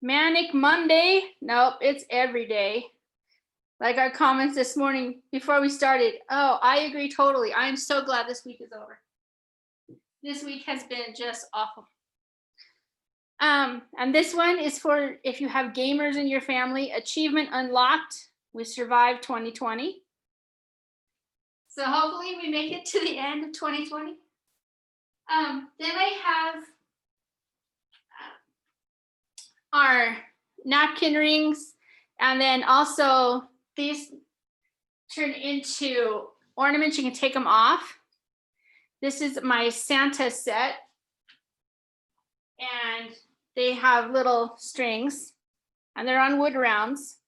Manic Monday. Nope, it's every day. Like our comments this morning before we started. Oh, I agree totally. I'm so glad this week is over. This week has been just awful. And this one is for if you have gamers in your family. Achievement unlocked. We survived 2020. So hopefully we make it to the end of 2020. Then I have our napkin rings, and then also these turn into ornaments. You can take them off. This is my Santa set, and they have little strings, and they're on wood rounds,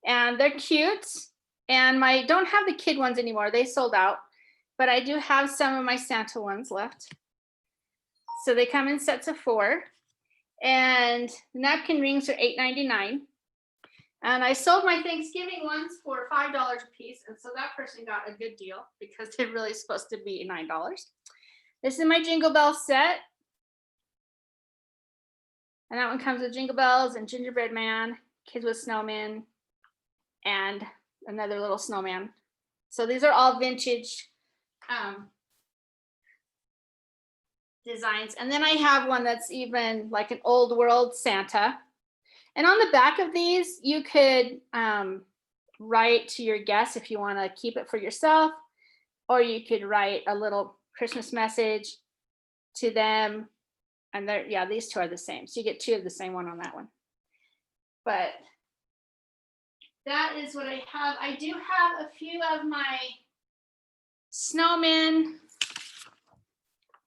and they're cute. And don't have the kid ones anymore. They sold out, but I do have some of my Santa ones left. So they come in sets of 4. And the napkin rings are $8.99. And I sold my Thanksgiving ones for $5 a piece. And so that person got a good deal because they're really supposed to be $9. This is my Jingle Bell set. And that one comes with Jingle Bells and Gingerbread Man, Kids with Snowmen, and another little snowman. So these are all vintage designs. And then I have one that's even like an old world Santa. And on the back of these, you could write to your guests if you want to keep it for yourself, or you could write a little Christmas message to them. And these two are the same. So you get 2 of the same one on that one. But that is what I have. I do have a few of my snowman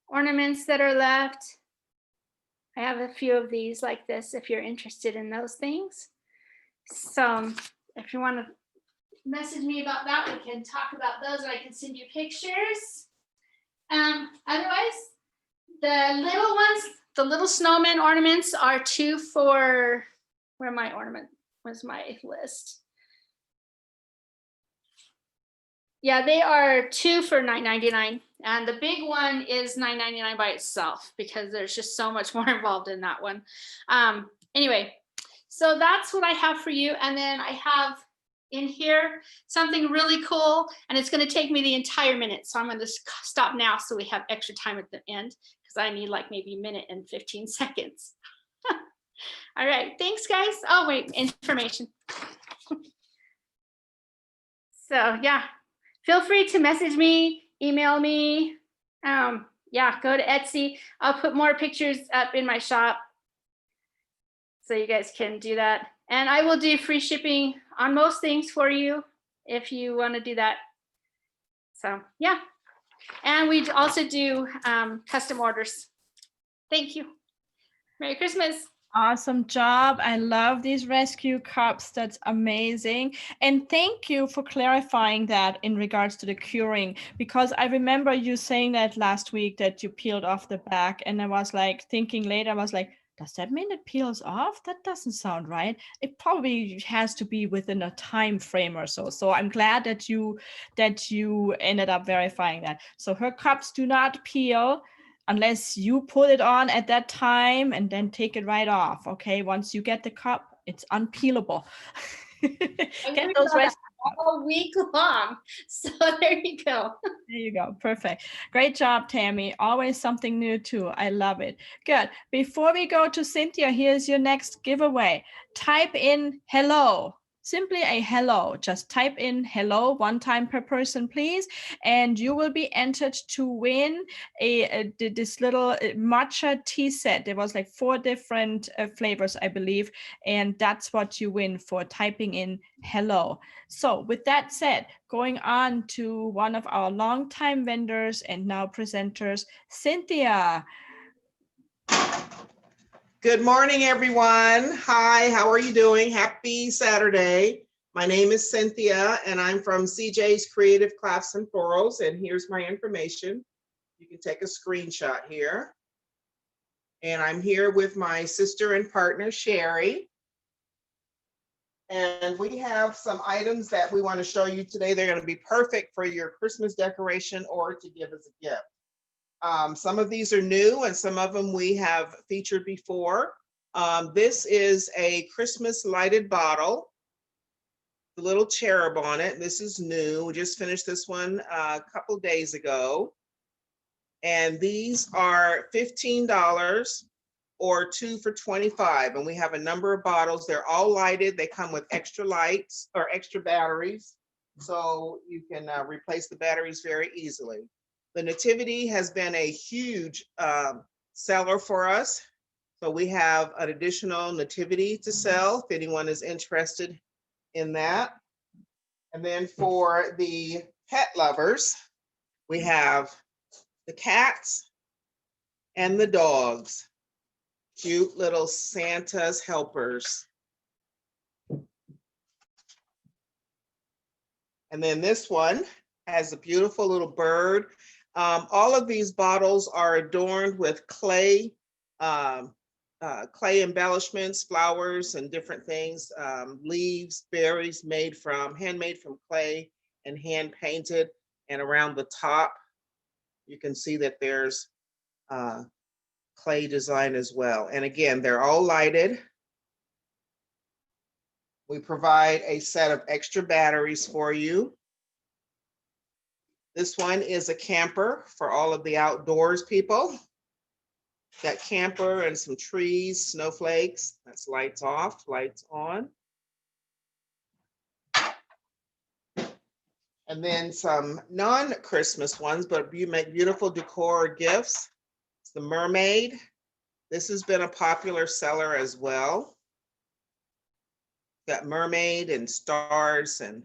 ornaments that are left. I have a few of these like this if you're interested in those things. So if you want to message me about that, we can talk about those, or I can send you pictures. Otherwise, the little ones, the little snowman ornaments are 2 for, where my ornament was my list. Yeah, they are 2 for $9.99. And the big one is $9.99 by itself because there's just so much more involved in that one. Anyway, so that's what I have for you. And then I have in here something really cool, and it's going to take me the entire minute. So I'm going to stop now so we have extra time at the end because I need like maybe a minute and 15 seconds. All right, thanks guys. Oh wait, information. So yeah, feel free to message me, email me. Yeah, go to Etsy. I'll put more pictures up in my shop so you guys can do that. And I will do free shipping on most things for you if you want to do that. So yeah, and we also do custom orders. Thank you. Merry Christmas. Awesome job. I love these rescue cups. That's amazing. And thank you for clarifying that in regards to the curing, because I remember you saying that last week that you peeled off the back. And I was like thinking later, I was like, does that mean it peels off? That doesn't sound right. It probably has to be within a time frame or so. So I'm glad that you ended up verifying that. So her cups do not peel unless you put it on at that time and then take it right off. Okay, once you get the cup, it's unpeelable. Get those rest all week long. So there you go. There you go. Perfect. Great job, Tammy. Always something new too. I love it. Good. Before we go to Cynthia, here's your next giveaway. Type in hello. Simply a hello. Just type in hello one time per person, please. And you will be entered to win this little matcha tea set. There was like 4 different flavors, I believe. And that's what you win for typing in hello. So with that said, going on to one of our longtime vendors and now presenters, Cynthia. Good morning, everyone. Hi, how are you doing? Happy Saturday. My name is Cynthia, and I'm from CJ's Creative Crafts and Florals, and here's my information. You can take a screenshot here. And I'm here with my sister and partner, Sherry. And we have some items that we want to show you today. They're going to be perfect for your Christmas decoration or to give as a gift. Some of these are new and some of them we have featured before. This is a Christmas lighted bottle, the little cherub on it. This is new. We just finished this one a couple days ago. And these are $15 or 2 for $25. And we have a number of bottles. They're all lighted. They come with extra lights or extra batteries. So you can replace the batteries very easily. The Nativity has been a huge seller for us. So we have an additional Nativity to sell if anyone is interested in that. And then for the pet lovers, we have the cats and the dogs. Cute little Santa's helpers. And then this one has a beautiful little bird. All of these bottles are adorned with clay embellishments, flowers, and different things, leaves, berries handmade from clay and hand painted. And around the top, you can see that there's clay design as well. And again, they're all lighted. We provide a set of extra batteries for you. This one is a camper for all of the outdoors people. Got camper and some trees, snowflakes. That's lights off, lights on. And then some non-Christmas ones, but you make beautiful decor gifts. It's the mermaid. This has been a popular seller as well. Got mermaid and stars and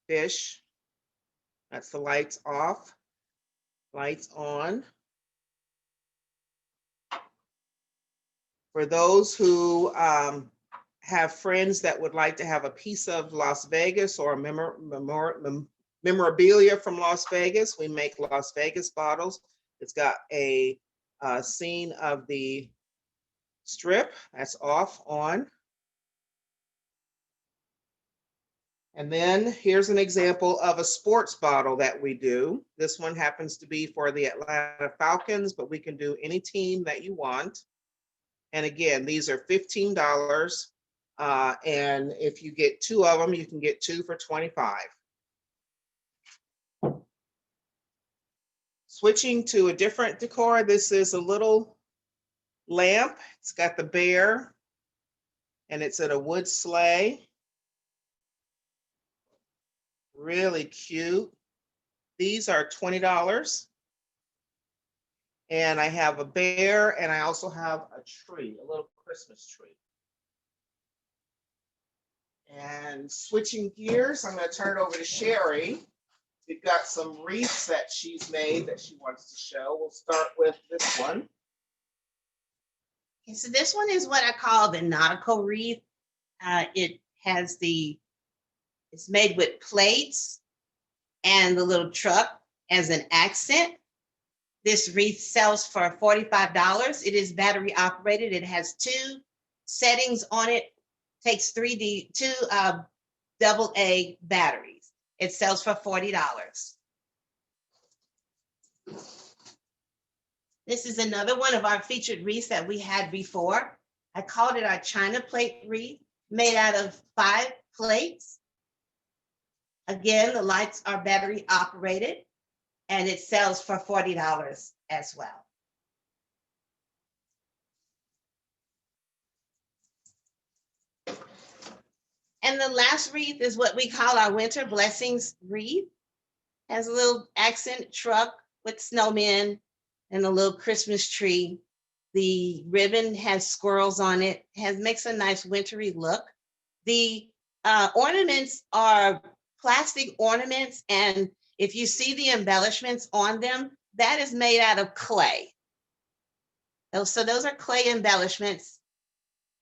fish. That's the lights off, lights on. For those who have friends that would like to have a piece of Las Vegas or memorabilia from Las Vegas, we make Las Vegas bottles. It's got a scene of the Strip, that's off, on. And then here's an example of a sports bottle that we do. This one happens to be for the Atlanta Falcons, but we can do any team that you want. And again, these are $15. And if you get 2 of them, you can get 2 for $25. Switching to a different decor, this is a little lamp. It's got the bear and it's in a wood sleigh. Really cute. These are $20. And I have a bear and I also have a tree, a little Christmas tree. And switching gears, I'm going to turn it over to Sherry. We've got some wreaths that she's made that she wants to show. We'll start with this one. Okay, so this one is what I call the nautical wreath. It's made with plates and the little truck as an accent. This wreath sells for $45. It is battery operated. It has 2 settings on it. Takes two AA batteries. It sells for $40. This is another one of our featured wreaths that we had before. I called it our China plate wreath, made out of 5 plates. Again, the lights are battery operated and it sells for $40 as well. And the last wreath is what we call our winter blessings wreath. Has a little accent truck with snowmen and a little Christmas tree. The ribbon has squirrels on it, makes a nice wintry look. The ornaments are plastic ornaments, and if you see the embellishments on them, that is made out of clay. So those are clay embellishments,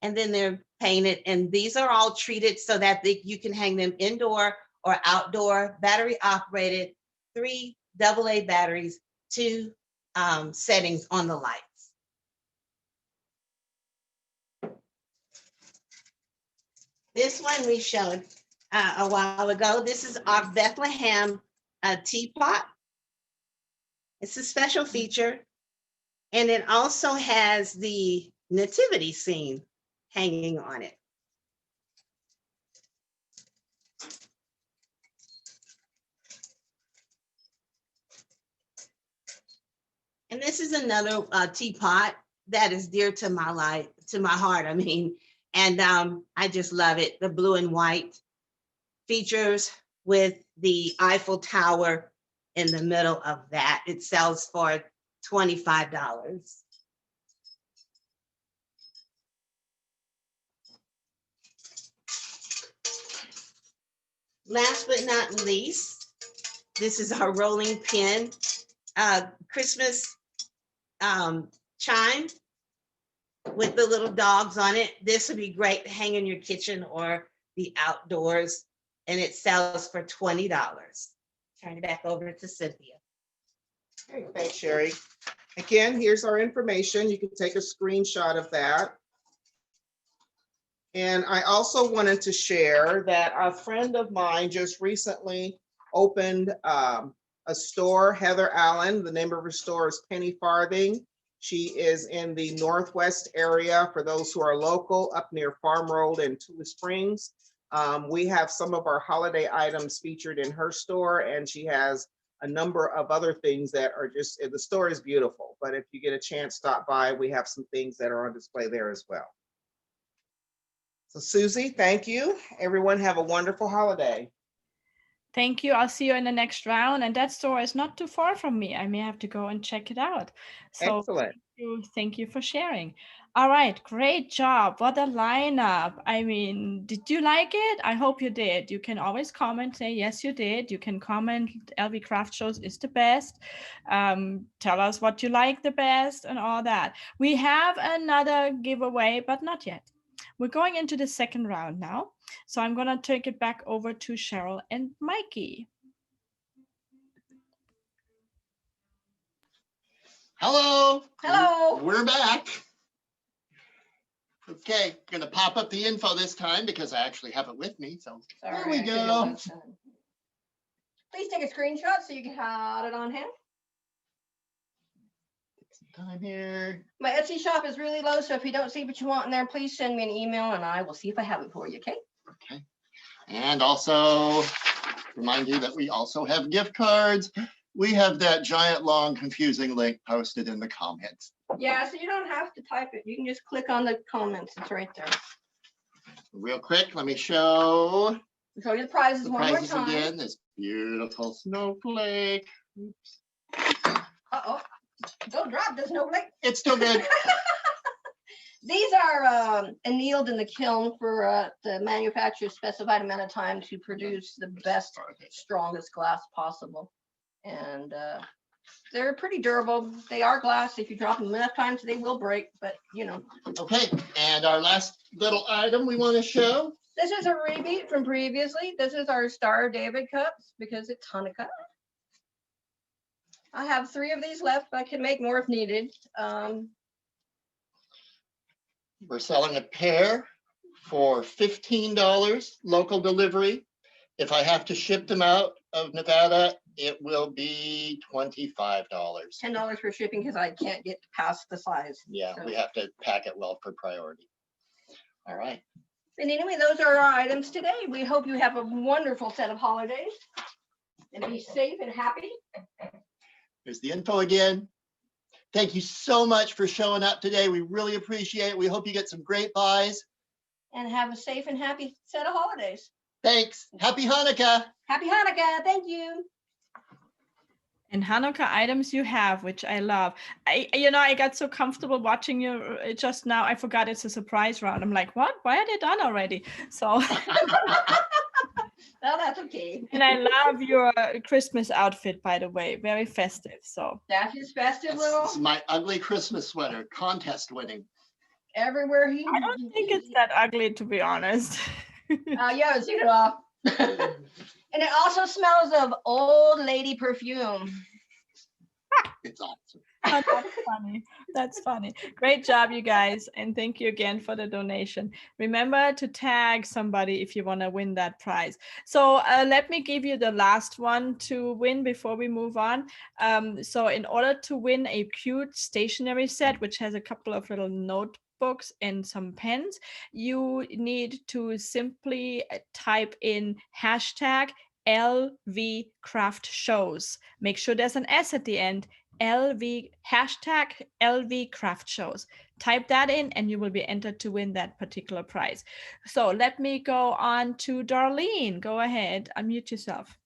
and then they're painted, and these are all treated so that you can hang them indoor or outdoor, battery operated, 3 AA batteries, 2 settings on the lights. This one we showed a while ago. This is our Bethlehem teapot. It's a special feature, and it also has the nativity scene hanging on it. And this is another teapot that is dear to my life, to my heart, I mean, and I just love it. The blue and white features with the Eiffel Tower in the middle of that. It sells for $25. Last but not least, this is our rolling pin Christmas chime with the little dogs on it. This would be great to hang in your kitchen or the outdoors, and it sells for $20. Turn it back over to Cynthia. Okay, thanks, Sherry. Again, here's our information. You can take a screenshot of that. And I also wanted to share that a friend of mine just recently opened a store, Heather Allen. The name of her store is Penny Farthing. She is in the Northwest area, for those who are local, up near Farm Road and Tule Springs. We have some of our holiday items featured in her store, and she has a number of other things that are just, the store is beautiful, but if you get a chance, stop by. We have some things that are on display there as well. So Susie, thank you. Everyone have a wonderful holiday. Thank you. I'll see you in the next round. And that store is not too far from me. I may have to go and check it out. So Excellent. thank you for sharing. All right, great job. What a lineup. I mean, did you like it? I hope you did. You can always comment, say, yes, you did. You can comment, LV Craft Shows is the best. Tell us what you like the best and all that. We have another giveaway, but not yet. We're going into the second round now. So I'm going to take it back over to Cheryl and Mikey. Hello. Hello. We're back. Okay, going to pop up the info this time because I actually have it with me. So there we go. Please take a screenshot so you can have it on hand. Some time here. My Etsy shop is really low, so if you don't see what you want in there, please send me an email and I will see if I have it for you, okay? Okay. And also remind you that we also have gift cards. We have that giant, long, confusing link posted in the comments. Yeah, so you don't have to type it. You can just click on the comments. It's right there. Real quick, let me show Show you the prizes the one more prizes time. again. This beautiful snowflake. Oops. Uh-oh. Don't drop the snowflake. It's still good. These are annealed in the kiln for the manufacturer's specified amount of time to produce the best, strongest glass possible. And they're pretty durable. They are glass. If you drop them enough times, they will break, but you know. Okay, and our last little item we want to show. This is a repeat from previously. This is our Star of David cups because it's Hanukkah. I have 3 of these left, but I can make more if needed. We're selling a pair for $15 local delivery. If I have to ship them out of Nevada, it will be $25. $10 for shipping because I can't get past the size. Yeah, So- we have to pack it well for priority. All right. And anyway, those are our items today. We hope you have a wonderful set of holidays and be safe and happy. Here's the info again. Thank you so much for showing up today. We really appreciate it. We hope you get some great buys. And have a safe and happy set of holidays. Thanks. Happy Hanukkah. Happy Hanukkah. Thank you. And Hanukkah items you have, which I love. I got so comfortable watching you just now. I forgot it's a surprise round. I'm like, what? Why are they done already? So, Well, that's okay. and I love your Christmas outfit, by the way. Very festive. So, That's his festive This little is my ugly Christmas sweater, contest winning. everywhere he. I don't think it's that ugly, to be honest. You haven't seen it off. And it also smells of old lady perfume. It's awesome. Oh, that's funny. That's funny. Great job, you guys. And thank you again for the donation. Remember to tag somebody if you want to win that prize. So let me give you the last one to win before we move on. So in order to win a cute stationery set, which has a couple of little notebooks and some pens, you need to simply type in hashtag LV Craft Shows. Make sure there's an S at the end. hashtag LV Craft Shows. Type that in and you will be entered to win that particular prize. So let me go on to Darlene. Go ahead, unmute yourself.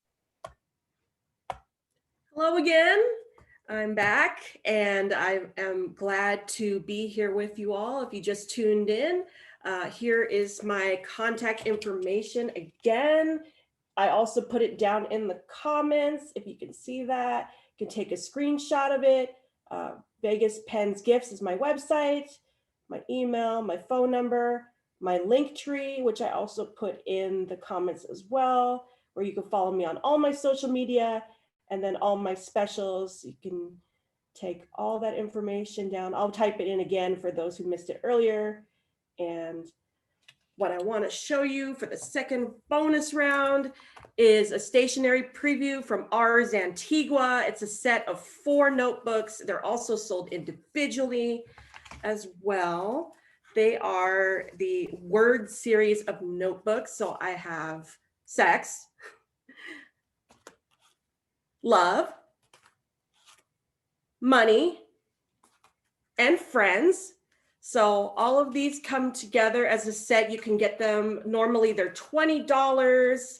Hello again. I'm back and I am glad to be here with you all. If you just tuned in, here is my contact information again. I also put it down in the comments. If you can see that, you can take a screenshot of it. Vegas Pens Gifts is my website, my email, my phone number, my link tree, which I also put in the comments as well, where you can follow me on all my social media and then all my specials. You can take all that information down. I'll type it in again for those who missed it earlier. And what I want to show you for the second bonus round is a stationery preview from Ars Antigua. It's a set of 4 notebooks. They're also sold individually as well. They are the word series of notebooks. So I have sex, love, money, and friends. So all of these come together as a set. You can get them, normally they're $20,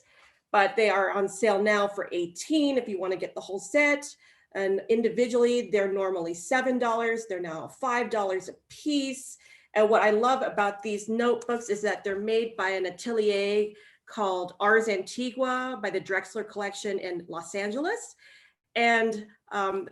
but they are on sale now for $18 if you want to get the whole set. And individually, they're normally $7. They're now $5 a piece. And what I love about these notebooks is that they're made by an atelier called Ars Antigua by the Drexler Collection in Los Angeles. And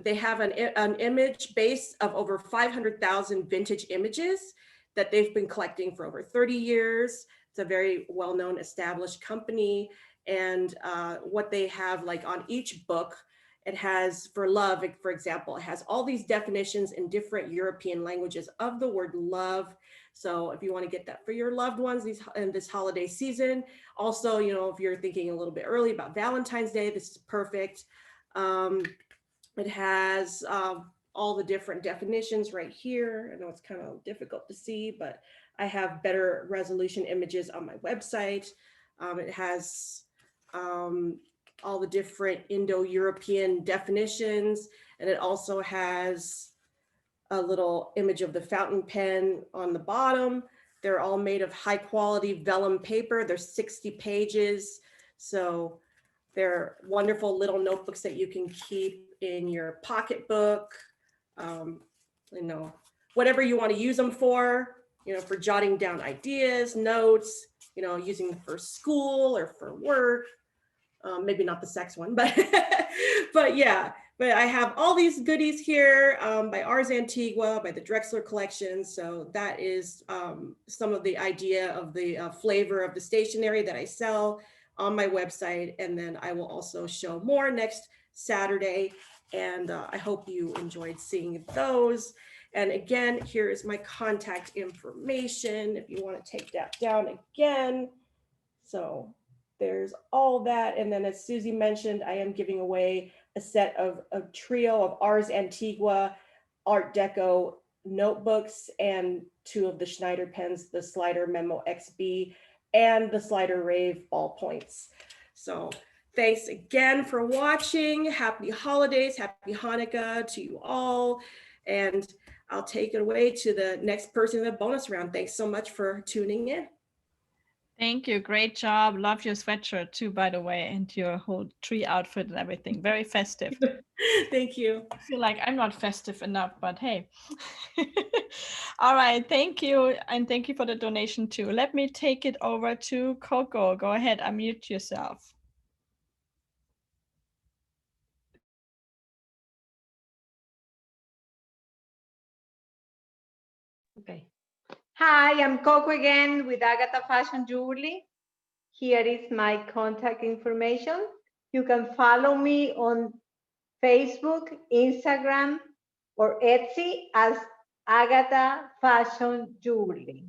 they have an image base of over 500,000 vintage images that they've been collecting for over 30 years. It's a very well-known established company. And what they have, like on each book, it has, for love, for example, it has all these definitions in different European languages of the word love. So if you want to get that for your loved ones in this holiday season, also, you know, if you're thinking a little bit early about Valentine's Day, this is perfect. It has all the different definitions right here. I know it's kind of difficult to see, but I have better resolution images on my website. It has all the different Indo-European definitions, and it also has a little image of the fountain pen on the bottom. They're all made of high quality vellum paper. They're 60 pages. So they're wonderful little notebooks that you can keep in your pocketbook, you know, whatever you want to use them for, you know, for jotting down ideas, notes, you know, using them for school or for work. Maybe not the sex one, but but yeah. But I have all these goodies here by Ars Antigua, by the Drexler Collection. So that is some of the idea of the flavor of the stationery that I sell on my website. And then I will also show more next Saturday. And I hope you enjoyed seeing those. And again, here is my contact information if you want to take that down again. So there's all that. And then as Susie mentioned, I am giving away a set of a trio of Ars Antigua Art Deco notebooks and 2 of the Schneider pens, the Slider Memo XB and the Slider Rave ballpoints. So thanks again for watching. Happy holidays, happy Hanukkah to you all. And I'll take it away to the next person in the bonus round. Thanks so much for tuning in. Thank you. Great job. Love your sweatshirt too, by the way, and your whole tree outfit and everything. Very festive. Thank you. I feel like I'm not festive enough, but hey. All right. Thank you. And thank you for the donation too. Let me take it over to Coco. Go ahead. Unmute yourself. Okay. Hi, I'm Coco again with Agatha Fashion Jewelry. Here is my contact information. You can follow me on Facebook, Instagram, or Etsy as Agatha Fashion Jewelry.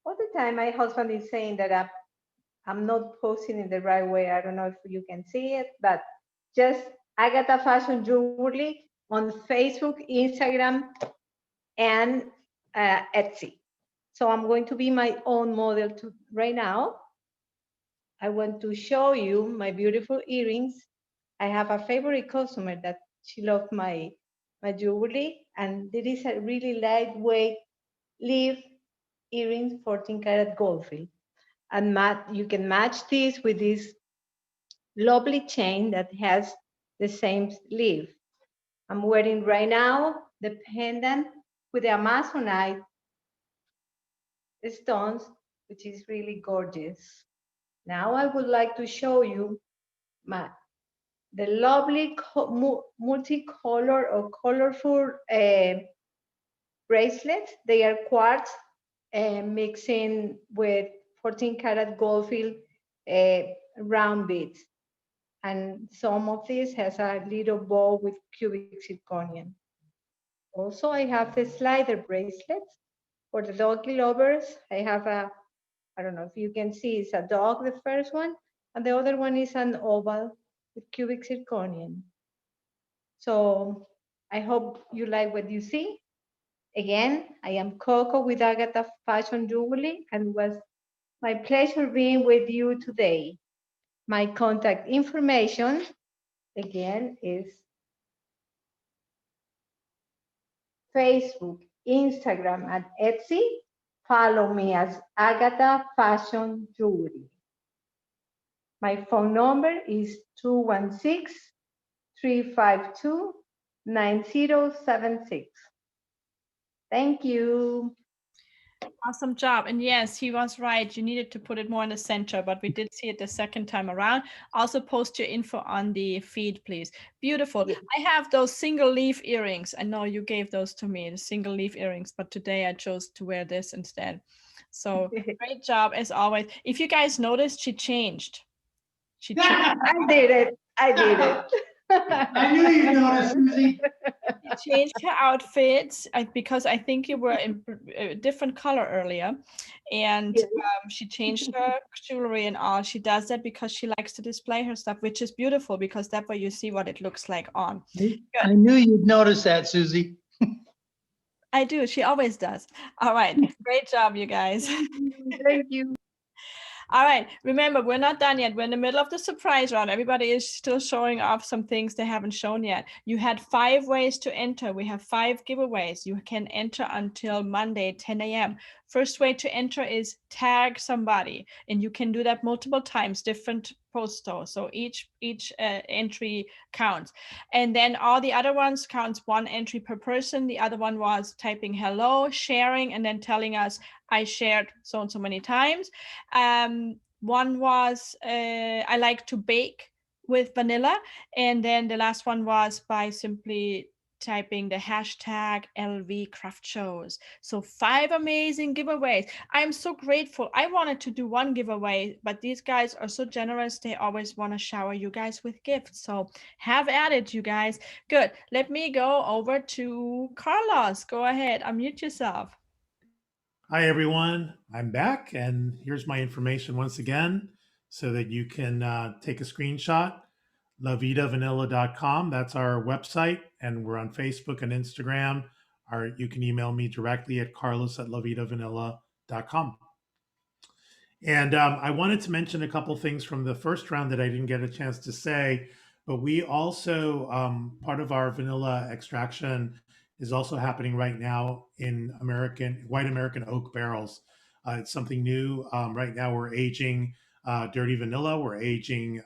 All the time, my husband is saying that I'm not posting in the right way. I don't know if you can see it, but just Agatha Fashion Jewelry on Facebook, Instagram, and Etsy. So I'm going to be my own model right now. I want to show you my beautiful earrings. I have a favorite customer that she loved my jewelry, and there is a really lightweight leaf earrings, 14 karat gold fill. And you can match this with this lovely chain that has the same leaf. I'm wearing right now the pendant with the Amazonite stones, which is really gorgeous. Now I would like to show you the lovely multicolor or colorful bracelets. They are quartz mixing with 14 karat gold fill round beads. And some of this has a little bow with cubic zirconium. Also, I have the slider bracelets for the doggy lovers. I have I don't know if you can see, it's a dog, the first one, and the other one is an oval with cubic zirconium. So I hope you like what you see. Again, I am Coco with Agatha Fashion Jewelry, and it was my pleasure being with you today. My contact information, again, is Facebook, Instagram, and Etsy. Follow me as Agatha Fashion Jewelry. My phone number is 216-352-9076. Thank you. Awesome job. And yes, he was right. You needed to put it more in the center, but we did see it the second time around. Also post your info on the feed, please. Beautiful. Yeah. I have those single leaf earrings. I know you gave those to me, the single leaf earrings, but today I chose to wear this instead. So great job as always. If you guys noticed, she changed. She changed. I did it. I did it. I knew you'd notice, Susie. She changed her outfits because I think you were in a different color earlier, and she changed her jewelry and all. She does that because she likes to display her stuff, which is beautiful because that way you see what it looks like on. I knew you'd notice that, Susie. I do. She always does. All right. Great job, you guys. Thank you. All right. Remember, we're not done yet. We're in the middle of the surprise round. Everybody is still showing off some things they haven't shown yet. You had 5 ways to enter. We have 5 giveaways. You can enter until Monday, 10 a.m. First way to enter is tag somebody, and you can do that multiple times, different posts. So each entry counts. And then all the other ones counts 1 entry per person. The other one was typing hello, sharing, and then telling us I shared so and so many times. One was I like to bake with vanilla. And then the last one was by simply typing the hashtag LV Craft Shows. So 5 amazing giveaways. I'm so grateful. I wanted to do 1 giveaway, but these guys are so generous. They always want to shower you guys with gifts. So have at it, you guys. Good. Let me go over to Carlos. Go ahead. Unmute yourself. Hi, everyone. I'm back, and here's my information once again so that you can take a screenshot. LaVitaVanilla.com. That's our website, and we're on Facebook and Instagram. Or you can email me directly at carlos@LaVitaVanilla.com. And I wanted to mention a couple things from the first round that I didn't get a chance to say, but we also, part of our vanilla extraction is also happening right now in white American oak barrels. It's something new. Right now we're aging dirty vanilla, we're aging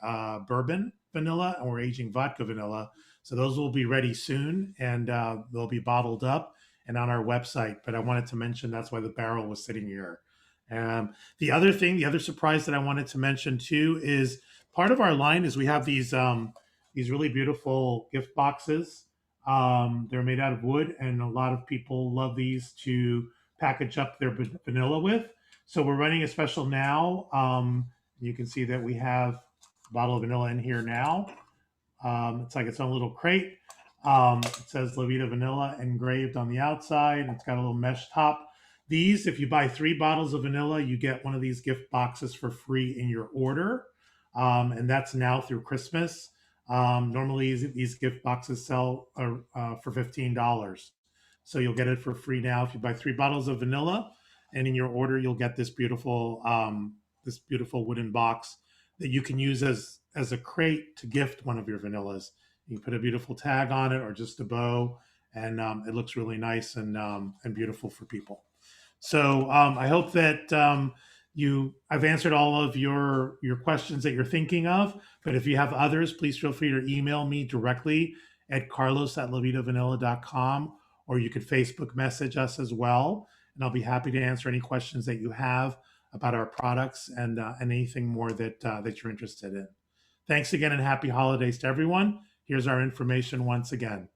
bourbon vanilla, and we're aging vodka vanilla. So those will be ready soon, and they'll be bottled up and on our website. But I wanted to mention that's why the barrel was sitting here. The other surprise that I wanted to mention too is part of our line is we have these really beautiful gift boxes. They're made out of wood, and a lot of people love these to package up their vanilla with. So we're running a special now. You can see that we have a bottle of vanilla in here now. It's like its own little crate. It says La Vita Vanilla engraved on the outside. It's got a little mesh top. These, if you buy 3 bottles of vanilla, you get one of these gift boxes for free in your order. And that's now through Christmas. Normally these gift boxes sell for $15. So you'll get it for free now if you buy 3 bottles of vanilla, and in your order, you'll get this beautiful wooden box that you can use as a crate to gift one of your vanillas. You can put a beautiful tag on it or just a bow, and it looks really nice and beautiful for people. So I hope that I've answered all of your questions that you're thinking of, but if you have others, please feel free to email me directly at carlos@lavitavanilla.com, or you could Facebook message us as well, and I'll be happy to answer any questions that you have about our products and anything more that you're interested in. Thanks again, and happy holidays to everyone. Here's our information once again.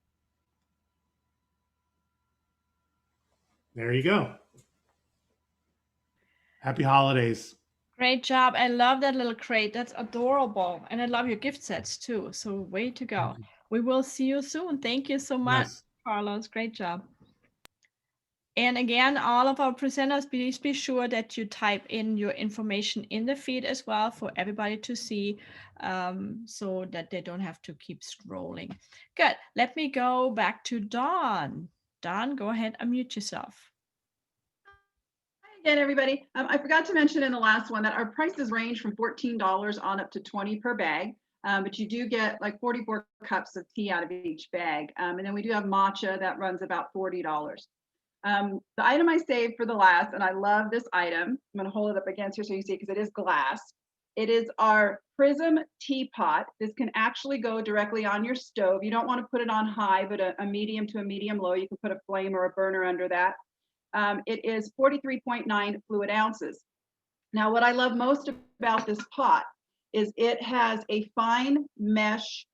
There you go. Happy holidays. Great job. I love that little crate. That's adorable. And I love your gift sets too. So way to go. We will see you soon. Thank you so much, yes, Carlos. Great job. And again, all of our presenters, please be sure that you type in your information in the feed as well for everybody to see, so that they don't have to keep scrolling. Good. Let me go back to Dawn. Dawn, go ahead, unmute yourself. Again, everybody, I forgot to mention in the last one that our prices range from $14 on up to $20 per bag, but you do get like 44 cups of tea out of each bag. And then we do have matcha that runs about $40. The item I saved for the last, and I love this item, I'm going to hold it up against here so you see it because it is glass. It is our Prism teapot. This can actually go directly on your stove. You don't want to put it on high, but a medium to a medium low. You can put a flame or a burner under that. It is 43.9 fluid ounces. Now, what I love most about this pot is it has a fine mesh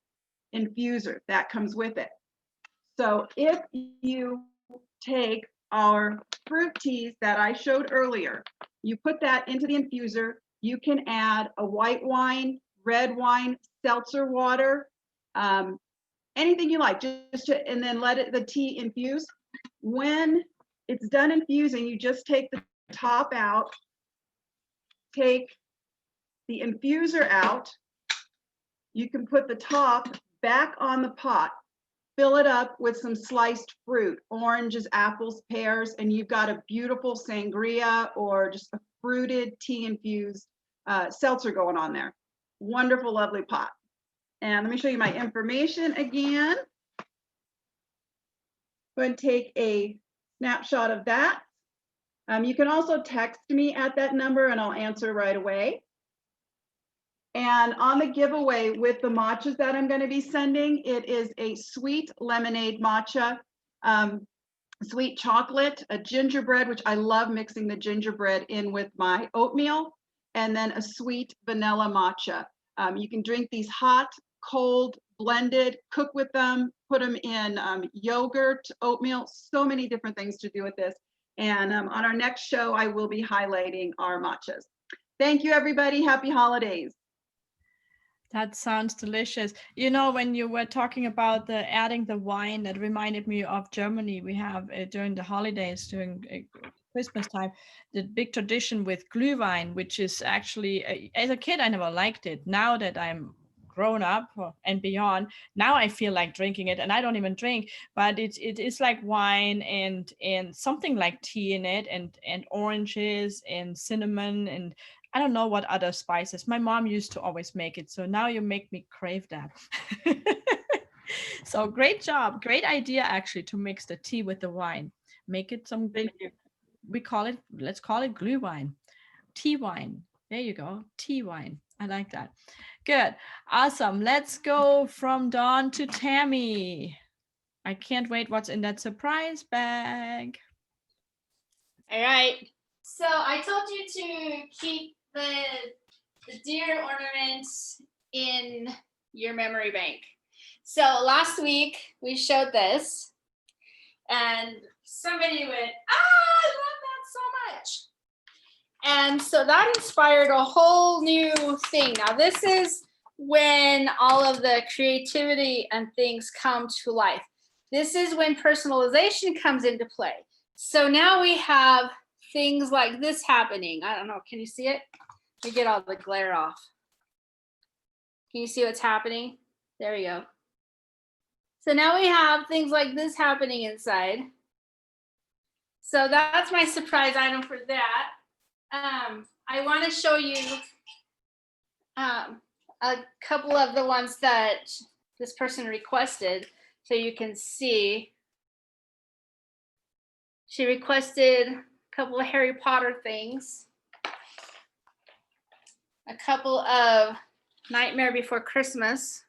infuser that comes with it. So if you take our fruit teas that I showed earlier, you put that into the infuser, you can add a white wine, red wine, seltzer water, anything you like, and then let the tea infuse. When it's done infusing, you just take the top out, take the infuser out. You can put the top back on the pot, fill it up with some sliced fruit, oranges, apples, pears, and you've got a beautiful sangria or just a fruited tea infused seltzer going on there. Wonderful, lovely pot. And let me show you my information again. Go ahead and take a snapshot of that. You can also text me at that number and I'll answer right away. And on the giveaway with the matchas that I'm going to be sending, it is a sweet lemonade matcha, sweet chocolate, a gingerbread, which I love mixing the gingerbread in with my oatmeal, and then a sweet vanilla matcha. You can drink these hot, cold, blended, cook with them, put them in yogurt, oatmeal, so many different things to do with this. And on our next show, I will be highlighting our matchas. Thank you, everybody. Happy holidays. That sounds delicious. You know, when you were talking about the adding the wine, that reminded me of Germany. We have during the holidays, during Christmas time, the big tradition with Glühwein, which is actually, as a kid, I never liked it. Now that I'm grown up and beyond, now I feel like drinking it, and I don't even drink, but it is like wine and something like tea in it, and oranges and cinnamon, and I don't know what other spices. My mom used to always make it, so now you make me crave that. So great job, great idea actually, to mix the tea with the wine. Make it some, we call it, let's call it Glühwein, tea wine. There you go, tea wine. I like that. Good, awesome. Let's go from Dawn to Tammy. I can't wait what's in that surprise bag. All right. So I told you to keep the deer ornaments in your memory bank. So last week we showed this and somebody went, I love that so much. And so that inspired a whole new thing. Now this is when all of the creativity and things come to life. This is when personalization comes into play. So now we have things like this happening. I don't know, can you see it? Let me get all the glare off. Can you see what's happening? There we go. So now we have things like this happening inside. So that's my surprise item for that. I want to show you a couple of the ones that this person requested so you can see. She requested a couple of Harry Potter things, a couple of Nightmare Before Christmas,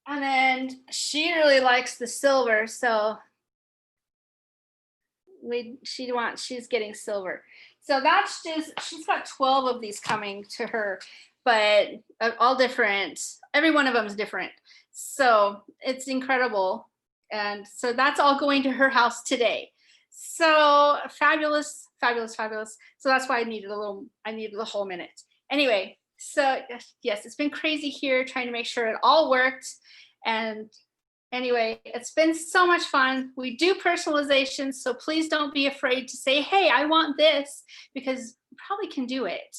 and then she really likes the silver, so she's getting silver. So that's just, she's got 12 of these coming to her, but all different. Every one of them is different. So it's incredible. And so that's all going to her house today. So fabulous, fabulous, fabulous. So that's why I needed the whole minute. Anyway, so yes, it's been crazy here trying to make sure it all worked. And anyway, it's been so much fun. We do personalization, so please don't be afraid to say, hey, I want this, because we probably can do it.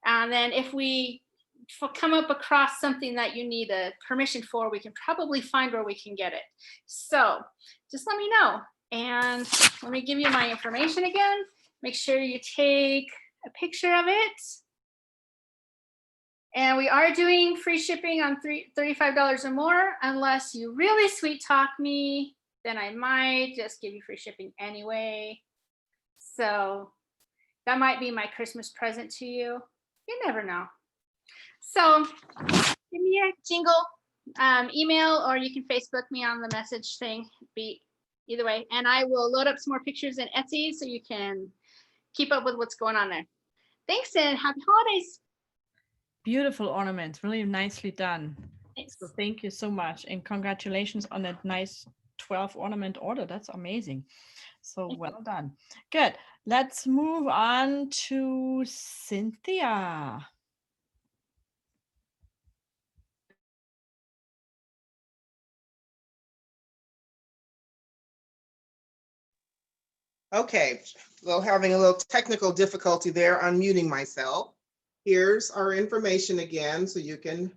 And then if we come up across something that you need a permission for, we can probably find where we can get it. So just let me know. And let me give you my information again. Make sure you take a picture of it. And we are doing free shipping on $35 or more. Unless you really sweet talk me, then I might just give you free shipping anyway. So that might be my Christmas present to you. You never know. So give me a jingle, email, or you can Facebook me on the message thing. Be either way. And I will load up some more pictures in Etsy so you can keep up with what's going on there. Thanks and happy holidays. Beautiful ornaments, really nicely done. Thanks. So thank you so much, and congratulations on that nice 12 ornament order. That's amazing. So well done. Good. Let's move on to Cynthia. Okay, well, having a little technical difficulty there, unmuting myself. Here's our information again, so you can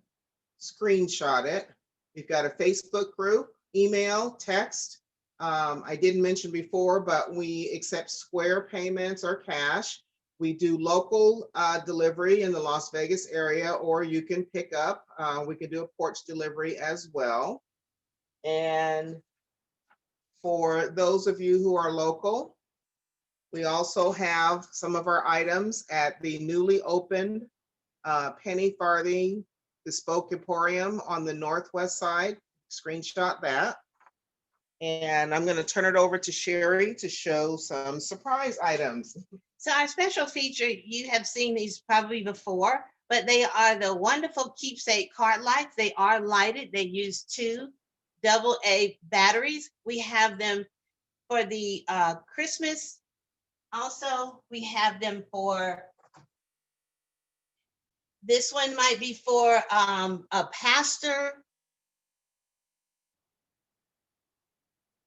screenshot it. We've got a Facebook group, email, text. I didn't mention before, but we accept Square payments or cash. We do local delivery in the Las Vegas area, or you can pick up. We can do a porch delivery as well. And for those of you who are local, we also have some of our items at the newly opened Penny Farthing Bespoke Emporium on the northwest side. Screenshot that. And I'm going to turn it over to Sherry to show some surprise items. So our special feature, you have seen these probably before, but they are the wonderful keepsake card lights. They are lighted. They use 2 AA batteries. We have them for the Christmas. Also, we have them for, this one might be for a pastor.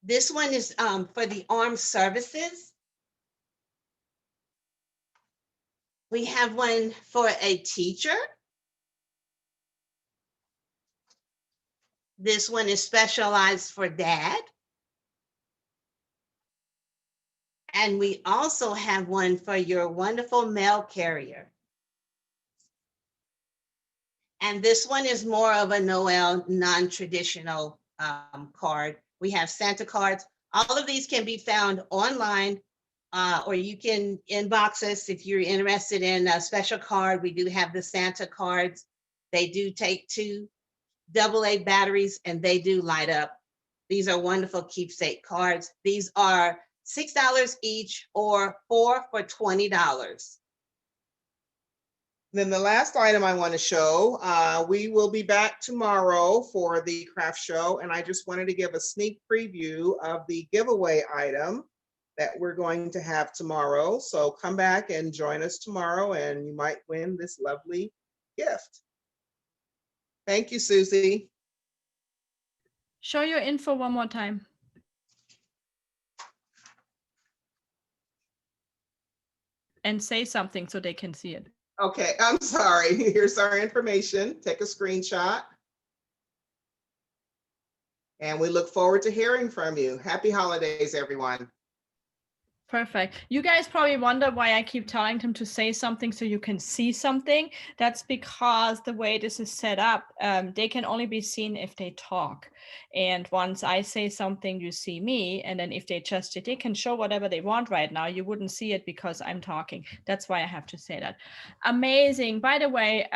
This one is for the armed services. We have one for a teacher. This one is specialized for dad. And we also have one for your wonderful mail carrier. And this one is more of a Noel non-traditional card. We have Santa cards. All of these can be found online, or you can inbox us if you're interested in a special card. We do have the Santa cards. They do take 2 AA batteries and they do light up. These are wonderful keepsake cards. These are $6 each or 4 for $20. Then the last item I want to show, we will be back tomorrow for the craft show, and I just wanted to give a sneak preview of the giveaway item that we're going to have tomorrow. So come back and join us tomorrow and you might win this lovely gift. Thank you, Susie. Show your info one more time. And say something so they can see it. Okay, I'm sorry. Here's our information. Take a screenshot. And we look forward to hearing from you. Happy holidays, everyone. Perfect. You guys probably wonder why I keep telling them to say something so you can see something. That's because the way this is set up, they can only be seen if they talk. And once I say something, you see me. And then if they can show whatever they want right now. You wouldn't see it because I'm talking. That's why I have to say that. Amazing. By the way,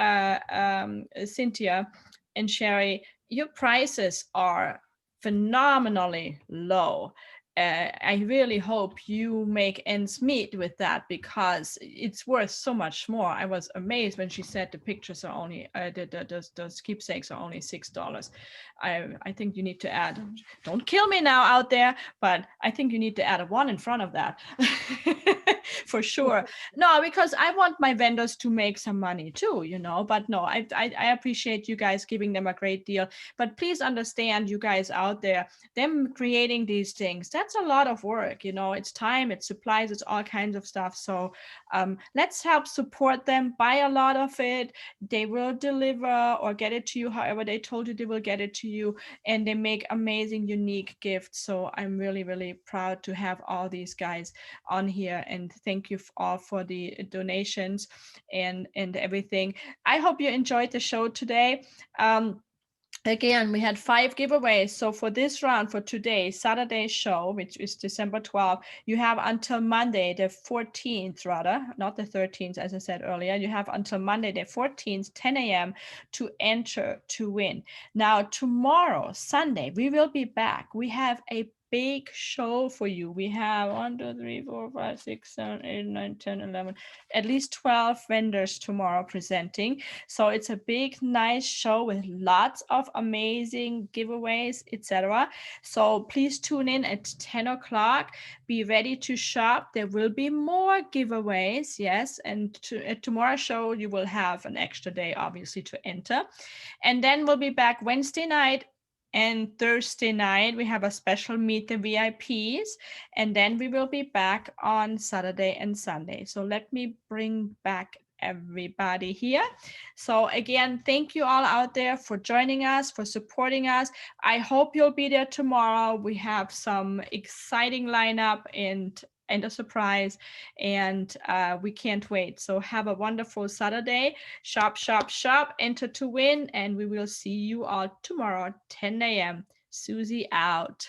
Cynthia and Sherry, your prices are phenomenally low. I really hope you make ends meet with that because it's worth so much more. I was amazed when she said the pictures are only, those keepsakes are only $6. I think you need to add, don't kill me now out there, but I think you need to add a 1 in front of that. For sure. No, because I want my vendors to make some money too, you know, but no, I appreciate you guys giving them a great deal. But please understand, you guys out there, them creating these things, that's a lot of work, you know, it's time, it's supplies, it's all kinds of stuff. So let's help support them, buy a lot of it. They will deliver or get it to you however they told you they will get it to you, and they make amazing, unique gifts. So I'm really, really proud to have all these guys on here, and thank you all for the donations and everything. I hope you enjoyed the show today. Again, we had 5 giveaways. So for this round, for today, Saturday's show, which is December 12th, you have until Monday, the 14th, rather, not the 13th, as I said earlier. You have until Monday, the 14th, 10 a.m. to enter to win. Now, tomorrow, Sunday, we will be back. We have a big show for you. We have 1, 2, 3, 4, 5, 6, 7, 8, 9, 10, 11, at least 12 vendors tomorrow presenting. So it's a big, nice show with lots of amazing giveaways, etc. So please tune in at 10 o'clock. Be ready to shop. There will be more giveaways, yes. And at tomorrow's show, you will have an extra day, obviously, to enter. And then we'll be back Wednesday night. And Thursday night, we have a special Meet the VIPs. And then we will be back on Saturday and Sunday. So let me bring back everybody here. So again, thank you all out there for joining us, for supporting us. I hope you'll be there tomorrow. We have some exciting lineup and a surprise, and we can't wait. So have a wonderful Saturday. Shop, shop, shop, enter to win, and we will see you all tomorrow, 10 a.m. Susie out.